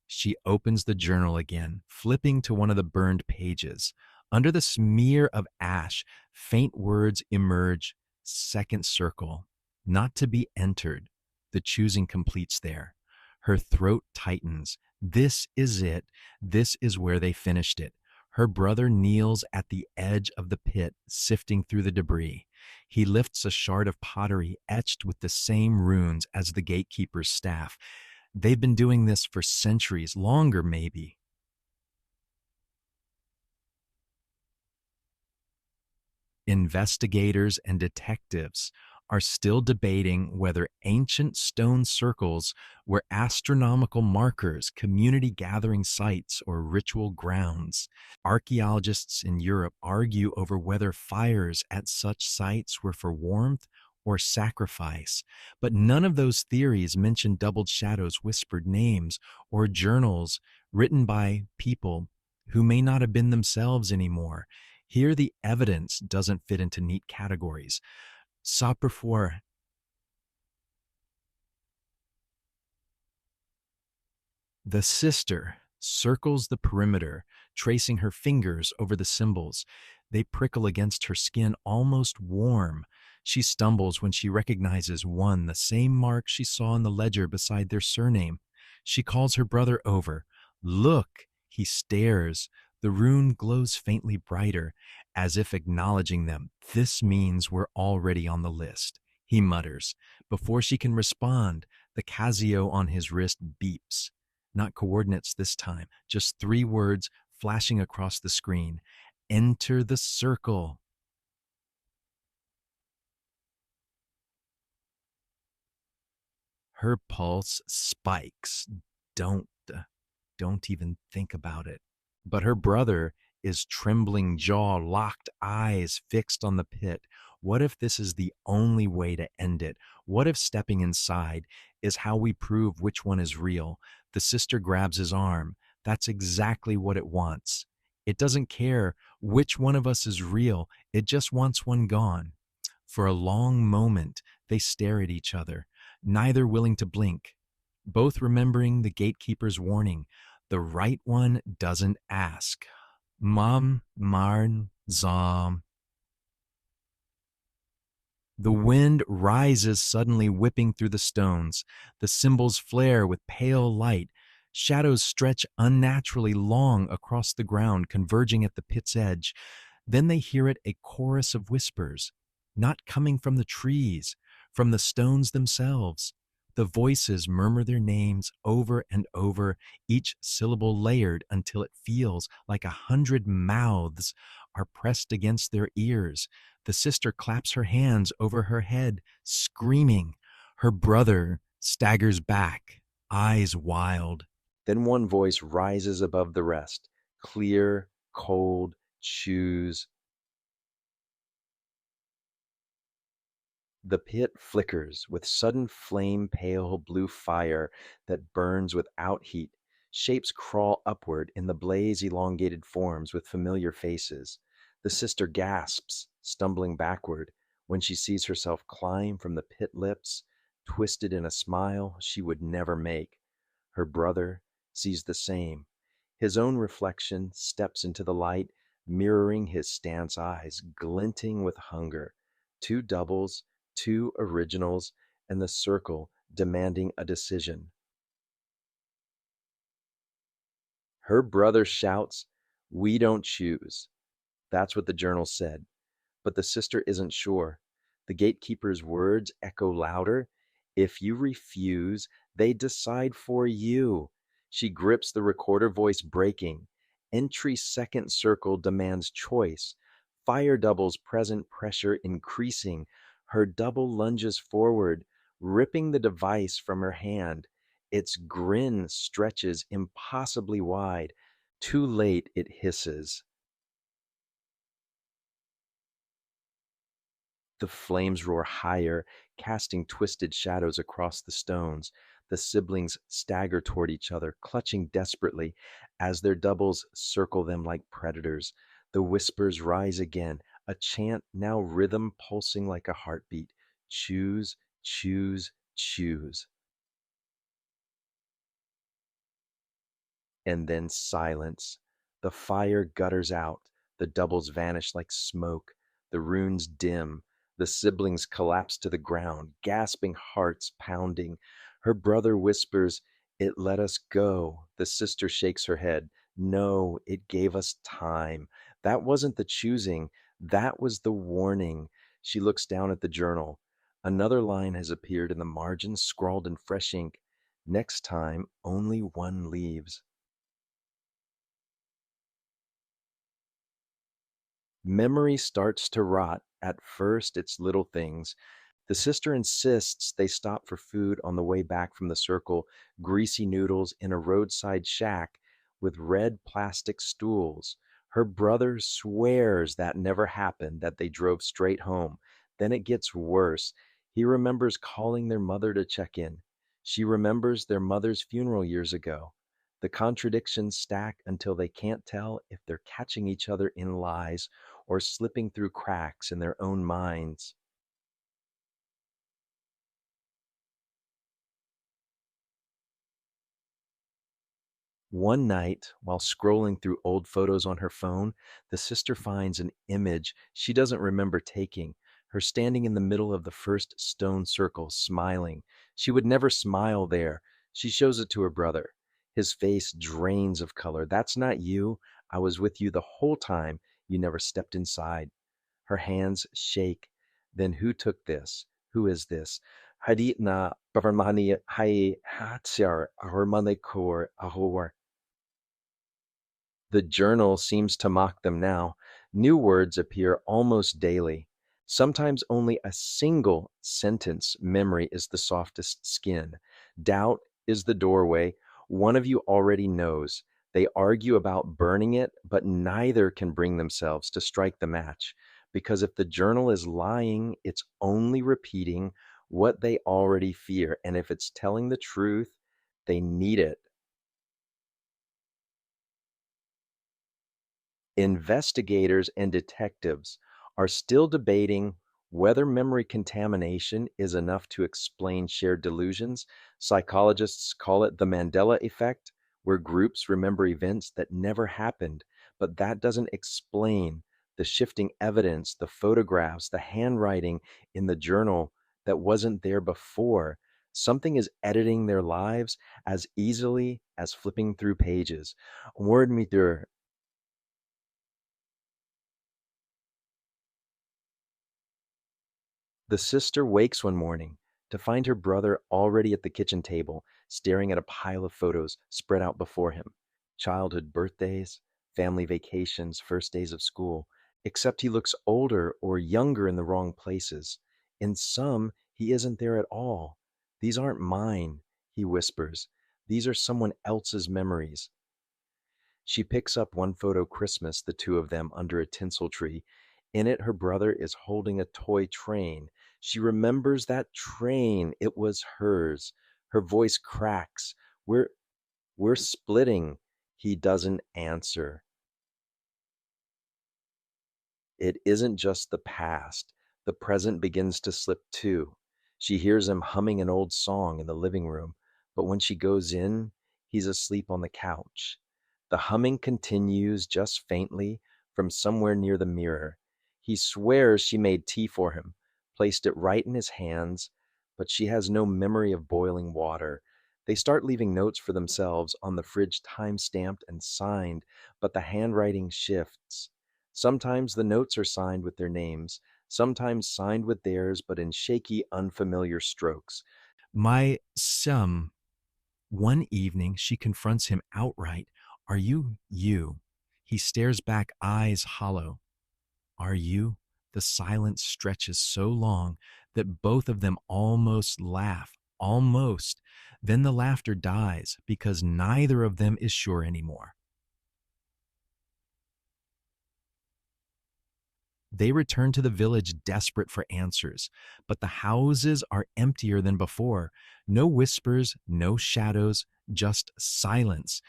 She opens the journal again, flipping to one of the burned pages. Under the smear of ash, faint words emerge. Second circle. Not to be entered. The choosing completes there. Her throat tightens. This is it. This is where they finished it. Her brother kneels at the edge of the pit, sifting through the debris. He lifts a shard of pottery etched with the same runes as the gatekeeper's staff. They've been doing this for centuries, longer maybe. Investigators and detectives are still debating whether ancient stone circles were astronomical markers, community gathering sites, or ritual grounds. Archaeologists in Europe argue over whether fires at such sites were for warmth or sacrifice, but none of those theories mention doubled shadows, whispered names, or journals written by people who may not have been themselves anymore. Here, the evidence doesn't fit into neat categories. Saperfor, the sister, circles the perimeter, tracing her fingers over the symbols. They prickle against her skin, almost warm. She stumbles when she recognizes one, the same mark she saw in the ledger beside their surname. She calls her brother over. Look! He stares. The rune glows faintly brighter, as if acknowledging them. This means we're already on the list. He mutters. Before she can respond, the Casio on his wrist beeps. Not coordinates this time, just 3 words flashing across the screen. Enter the circle. Her pulse spikes. Don't, don't even think about it. But her brother is trembling jaw, locked eyes fixed on the pit. What if this is the only way to end it? What if stepping inside is how we prove which one is real? The sister grabs his arm. That's exactly what it wants. It doesn't care which one of us is real. It just wants one gone. For a long moment, they stare at each other, neither willing to blink, both remembering the gatekeeper's warning. The right one doesn't ask. Mam, Marn, Zom. The wind rises suddenly, whipping through the stones. The symbols flare with pale light. Shadows stretch unnaturally long across the ground, converging at the pit's edge. Then they hear it, a chorus of whispers, not coming from the trees, from the stones themselves. The voices murmur their names over and over, each syllable layered until it feels like 100 mouths are pressed against their ears. The sister claps her hands over her head, screaming. Her brother staggers back, eyes wild. Then one voice rises above the rest, clear, cold, choose. The pit flickers with sudden flame, pale blue fire that burns without heat. Shapes crawl upward in the blaze, elongated forms with familiar faces. The sister gasps, stumbling backward, when she sees herself climb from the pit lips, twisted in a smile she would never make. Her brother sees the same. His own reflection steps into the light, mirroring his stance eyes, glinting with hunger. 2 doubles, 2 originals, and the circle demanding a decision. Her brother shouts, "We don't choose." That's what the journal said. But the sister isn't sure. The gatekeeper's words echo louder. If you refuse, they decide for you. She grips the recorder, voice breaking. Entry second circle demands choice. Fire doubles present, pressure increasing. Her double lunges forward, ripping the device from her hand. Its grin stretches impossibly wide. Too late, it hisses. The flames roar higher, casting twisted shadows across the stones. The siblings stagger toward each other, clutching desperately as their doubles circle them like predators. The whispers rise again, a chant now rhythm pulsing like a heartbeat. Choose, choose, choose. And then silence. The fire gutters out, the doubles vanish like smoke, the runes dim, the siblings collapse to the ground, gasping hearts pounding. Her brother whispers, "It let us go." The sister shakes her head. "No, it gave us time. That wasn't the choosing, that was the warning." She looks down at the journal. Another line has appeared in the margin, scrawled in fresh ink. Next time, only one leaves. Memory starts to rot. At first, it's little things. The sister insists they stop for food on the way back from the circle, greasy noodles in a roadside shack with red plastic stools. Her brother swears that never happened, that they drove straight home. Then it gets worse. He remembers calling their mother to check in. She remembers their mother's funeral years ago. The contradictions stack until they can't tell if they're catching each other in lies or slipping through cracks in their own minds. One night, while scrolling through old photos on her phone, the sister finds an image she doesn't remember taking. Her standing in the middle of the first stone circle, smiling. She would never smile there. She shows it to her brother. His face drains of color. "That's not you. I was with you the whole time. You never stepped inside." Her hands shake. "Then who took this? Who is this?" Hadit na pavarmani hai hatsiar ahormanikor ahor. The journal seems to mock them now. New words appear almost daily. Sometimes only a single sentence memory is the softest skin. Doubt is the doorway. One of you already knows. They argue about burning it, but neither can bring themselves to strike the match. Because if the journal is lying, it's only repeating what they already fear. And if it's telling the truth, they need it. Investigators and detectives are still debating whether memory contamination is enough to explain shared delusions. Psychologists call it the Mandela effect, where groups remember events that never happened, but that doesn't explain the shifting evidence, the photographs, the handwriting in the journal that wasn't there before. Something is editing their lives as easily as flipping through pages. Word meter. The sister wakes one morning to find her brother already at the kitchen table, staring at a pile of photos spread out before him. Childhood birthdays, family vacations, first days of school. Except he looks older or younger in the wrong places. In some, he isn't there at all. "These aren't mine," he whispers. "These are someone else's memories." She picks up one photo Christmas, the two of them under a tinsel tree. In it, her brother is holding a toy train. She remembers that train. It was hers. Her voice cracks. We're splitting." He doesn't answer. It isn't just the past. The present begins to slip too. She hears him humming an old song in the living room, but when she goes in, he's asleep on the couch. The humming continues just faintly from somewhere near the mirror. He swears she made tea for him, placed it right in his hands, but she has no memory of boiling water. They start leaving notes for themselves on the fridge, time stamped and signed, but the handwriting shifts. Sometimes the notes are signed with their names, sometimes signed with theirs, but in shaky, unfamiliar strokes. My some One evening she confronts him outright. "Are you you?" He stares back, eyes hollow. "Are you?" The silence stretches so long that both of them almost laugh. Almost. Then the laughter dies because neither of them is sure anymore. They return to the village desperate for answers, but the houses are emptier than before. No whispers, no shadows, just silence.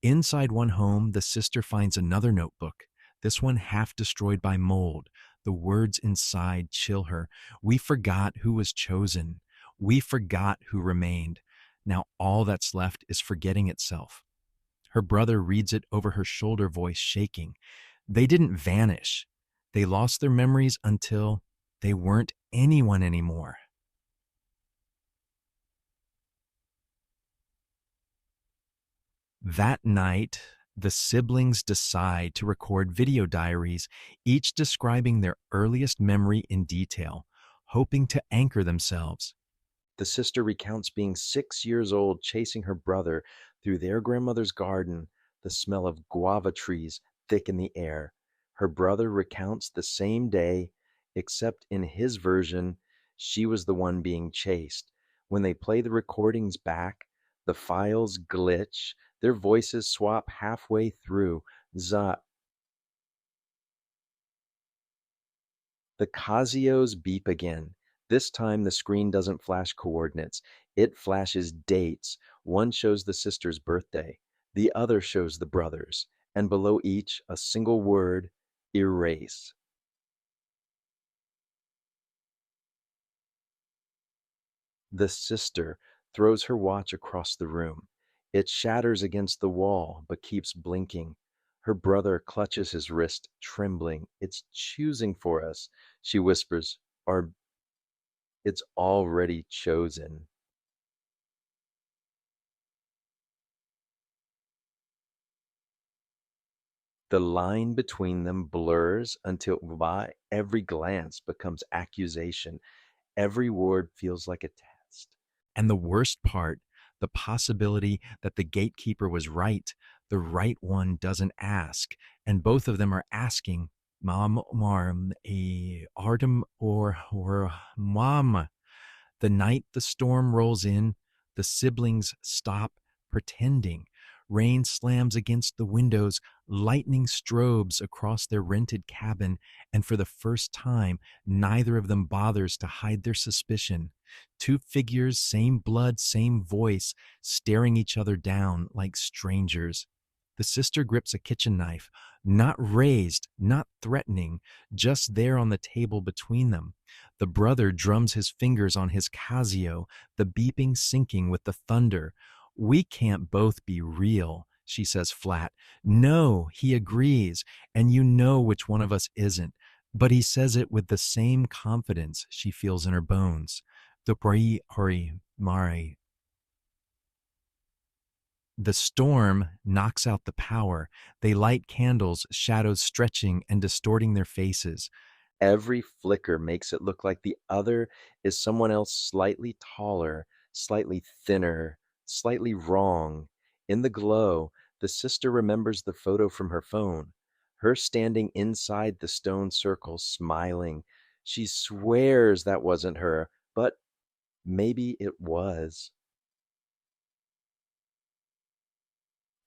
Inside one home, the sister finds another notebook, this one half destroyed by mold. The words inside chill her. We forgot who was chosen. We forgot who remained. Now all that's left is forgetting itself. Her brother reads it over her shoulder, voice shaking. They didn't vanish. They lost their memories until they weren't anyone anymore. That night, the siblings decide to record video diaries, each describing their earliest memory in detail, hoping to anchor themselves. The sister recounts being 6 years old, chasing her brother through their grandmother's garden, the smell of guava trees thick in the air. Her brother recounts the same day, except in his version, she was the one being chased. When they play the recordings back, the files glitch, their voices swap halfway through. Za The Casios beep again. This time the screen doesn't flash coordinates, it flashes dates. One shows the sister's birthday, the other shows the brother's, and below each a single word: erase. The sister throws her watch across the room. It shatters against the wall, but keeps blinking. Her brother clutches his wrist, trembling. It's choosing for us, she whispers, or it's already chosen. The line between them blurs until by every glance becomes accusation. Every word feels like a test. And the worst part, the possibility that the gatekeeper was right, the right one doesn't ask, and both of them are asking, Mom, Marm, Artem, or Mom. The night the storm rolls in, the siblings stop pretending. Rain slams against the windows, lightning strobes across their rented cabin, and for the first time, neither of them bothers to hide their suspicion. Two figures, same blood, same voice, staring each other down like strangers. The sister grips a kitchen knife, not raised, not threatening, just there on the table between them. The brother drums his fingers on his Casio, the beeping syncing with the thunder. We can't both be real, she says flat. No, he agrees, and you know which one of us isn't. But he says it with the same confidence she feels in her bones. The pari hori mare. The storm knocks out the power. They light candles, shadows stretching and distorting their faces. Every flicker makes it look like the other is someone else slightly taller, slightly thinner, slightly wrong. In the glow, the sister remembers the photo from her phone. Her standing inside the stone circle, smiling. She swears that wasn't her, but maybe it was.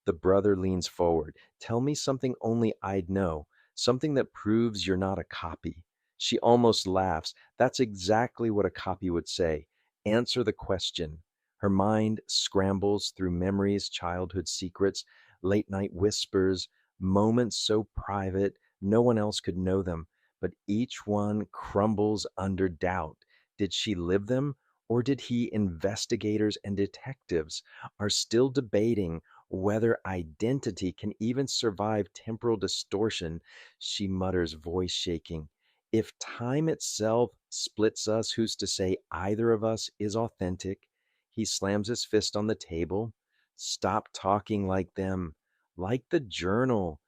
The brother leans forward. Tell me something only I'd know, something that proves you're not a copy. She almost laughs. That's exactly what a copy would say. Answer the question. Her mind scrambles through memories, childhood secrets, late night whispers, moments so private no one else could know them, but each one crumbles under doubt. Did she live them, or did he? Investigators and detectives are still debating whether identity can even survive temporal distortion. She mutters, voice shaking. If time itself splits us, who's to say either of us is authentic? He slams his fist on the table. Stop talking like them, like the journal.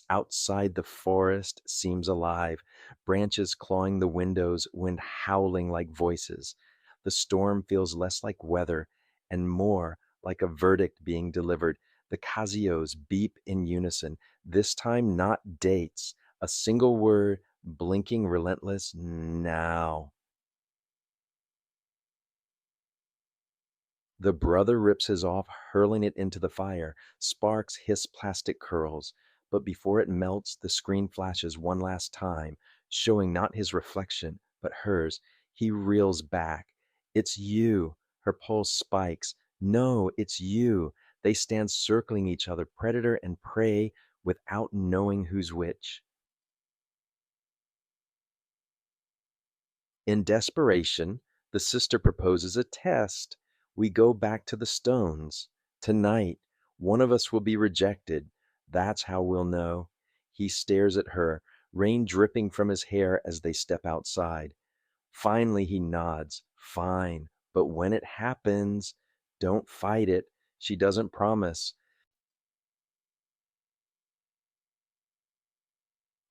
Outside, the forest seems alive, branches clawing the windows, wind howling like voices. The storm feels less like weather and more like a verdict being delivered. The Casios beep in unison, this time not dates, a single word, blinking relentless now. The brother rips his off, hurling it into the fire. Sparks hiss plastic curls. But before it melts, the screen flashes one last time, showing not his reflection, but hers. He reels back. It's you. Her pulse spikes. No, it's you. They stand circling each other, predator and prey, without knowing who's which. In desperation, the sister proposes a test. We go back to the stones. Tonight, one of us will be rejected. That's how we'll know. He stares at her, rain dripping from his hair as they step outside. Finally, he nods. Fine. But when it happens, don't fight it. She doesn't promise.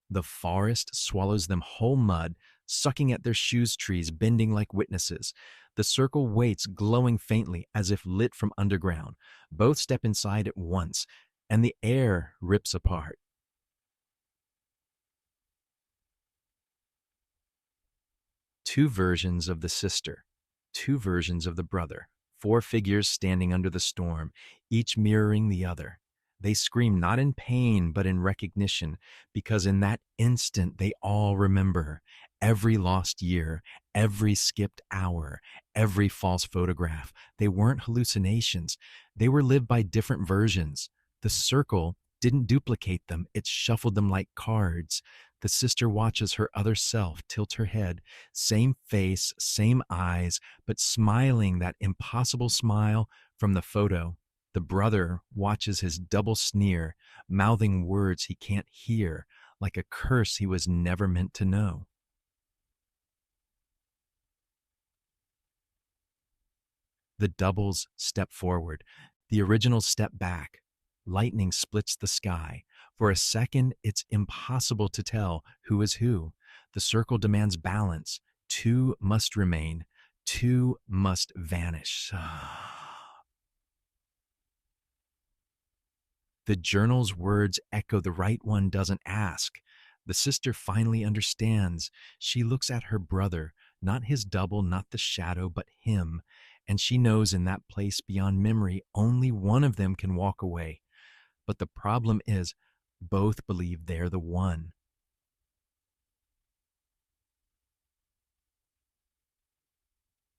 The forest swallows them whole mud, sucking at their shoes trees, bending like witnesses. The circle waits, glowing faintly, as if lit from underground. Both step inside at once, and the air rips apart. Two versions of the sister, two versions of the brother, four figures standing under the storm, each mirroring the other. They scream not in pain, but in recognition, because in that instant they all remember every lost year, every skipped hour, every false photograph. They weren't hallucinations, they were lived by different versions. The circle didn't duplicate them, it shuffled them like cards. The sister watches her other self tilt her head, same face, same eyes, but smiling that impossible smile from the photo. The brother watches his double sneer, mouthing words he can't hear, like a curse he was never meant to know. The doubles step forward. The originals step back. Lightning splits the sky. For a second, it's impossible to tell who is who. The circle demands balance. Two must remain. Two must vanish. The journal's words echo, the right one doesn't ask. The sister finally understands. She looks at her brother, not his double, not the shadow, but him. And she knows in that place beyond memory, only one of them can walk away. But the problem is, both believe they're the one.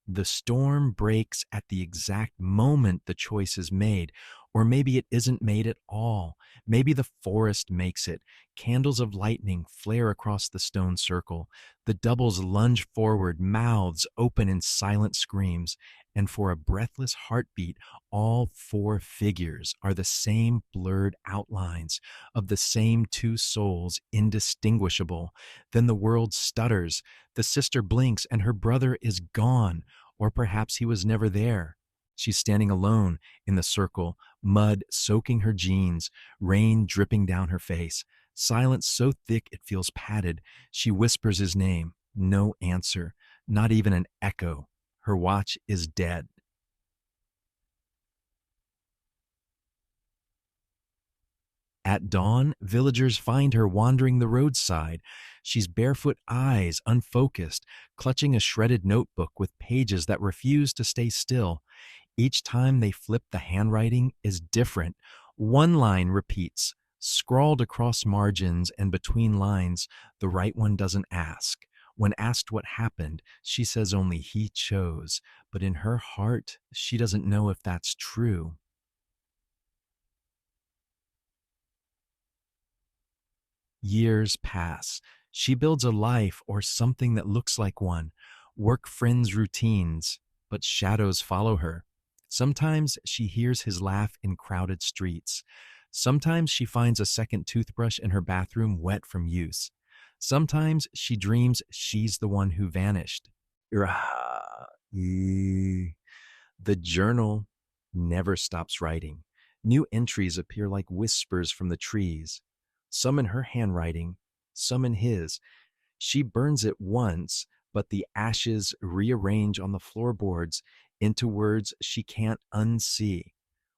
The storm breaks at the exact moment the choice is made, or maybe it isn't made at all. Maybe the forest makes it. Candles of lightning flare across the stone circle. The doubles lunge forward, mouths open in silent screams. And for a breathless heartbeat, all four figures are the same blurred outlines of the same two souls, indistinguishable. Then the world stutters. The sister blinks, and her brother is gone. Or perhaps he was never there. She's standing alone in the circle, mud soaking her jeans, rain dripping down her face, silence so thick it feels padded. She whispers his name. No answer, not even an echo. Her watch is dead. At dawn, villagers find her wandering the roadside. She's barefoot, eyes unfocused, clutching a shredded notebook with pages that refuse to stay still. Each time they flip, the handwriting is different. One line repeats, scrawled across margins and between lines. The right one doesn't ask. When asked what happened, she says only he chose. But in her heart, she doesn't know if that's true. Years pass. She builds a life or something that looks like one. Work friends' routines, but shadows follow her. Sometimes she hears his laugh in crowded streets. Sometimes she finds a second toothbrush in her bathroom wet from use. Sometimes she dreams she's the one who vanished. Rah, ee. The journal never stops writing. New entries appear like whispers from the trees, some in her handwriting, some in his. She burns it once, but the ashes rearrange on the floorboards into words she can't unsee.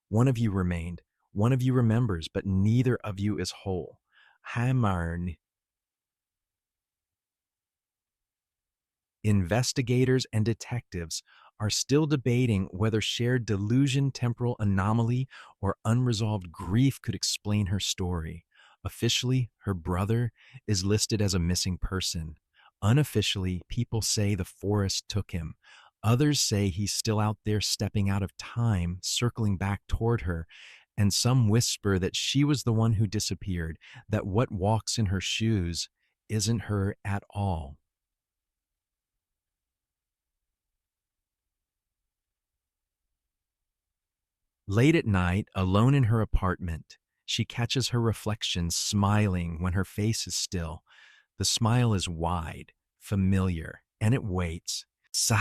One of you remained, one of you remembers, but neither of you is whole. Heimarn. Investigators and detectives are still debating whether shared delusion, temporal anomaly, or unresolved grief could explain her story. Officially, her brother is listed as a missing person. Unofficially, people say the forest took him. Others say he's still out there stepping out of time, circling back toward her. And some whisper that she was the one who disappeared, that what walks in her shoes isn't her at all. Late at night, alone in her apartment, she catches her reflection smiling when her face is still. The smile is wide, familiar, and it waits. Sigh.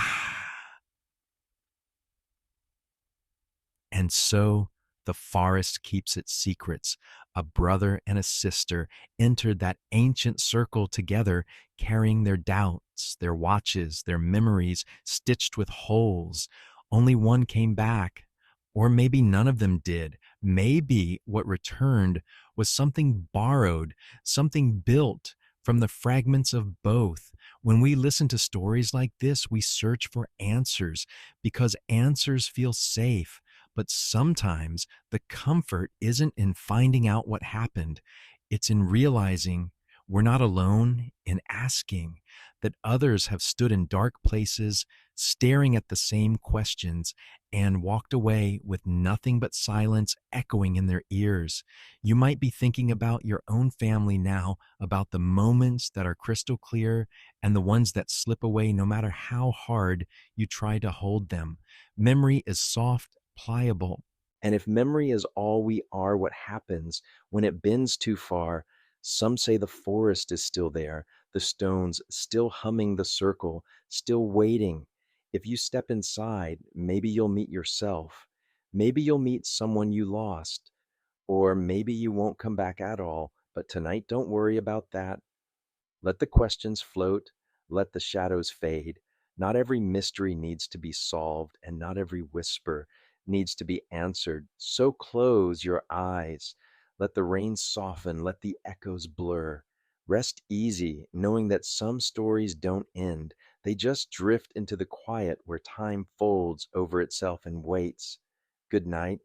And so the forest keeps its secrets. A brother and a sister entered that ancient circle together, carrying their doubts, their watches, their memories stitched with holes. Only one came back, or maybe none of them did. Maybe what returned was something borrowed, something built from the fragments of both. When we listen to stories like this, we search for answers because answers feel safe. But sometimes the comfort isn't in finding out what happened, it's in realizing we're not alone, in asking that others have stood in dark places, staring at the same questions, and walked away with nothing but silence echoing in their ears. You might be thinking about your own family now, about the moments that are crystal clear and the ones that slip away no matter how hard you try to hold them. Memory is soft, pliable. And if memory is all we are, what happens when it bends too far? Some say the forest is still there, the stones still humming the circle, still waiting. If you step inside, maybe you'll meet yourself. Maybe you'll meet someone you lost. Or maybe you won't come back at all. But tonight, don't worry about that. Let the questions float, let the shadows fade. Not every mystery needs to be solved, and not every whisper needs to be answered. So close your eyes. Let the rain soften, let the echoes blur. Rest easy, knowing that some stories don't end. They just drift into the quiet where time folds over itself and waits. Good night.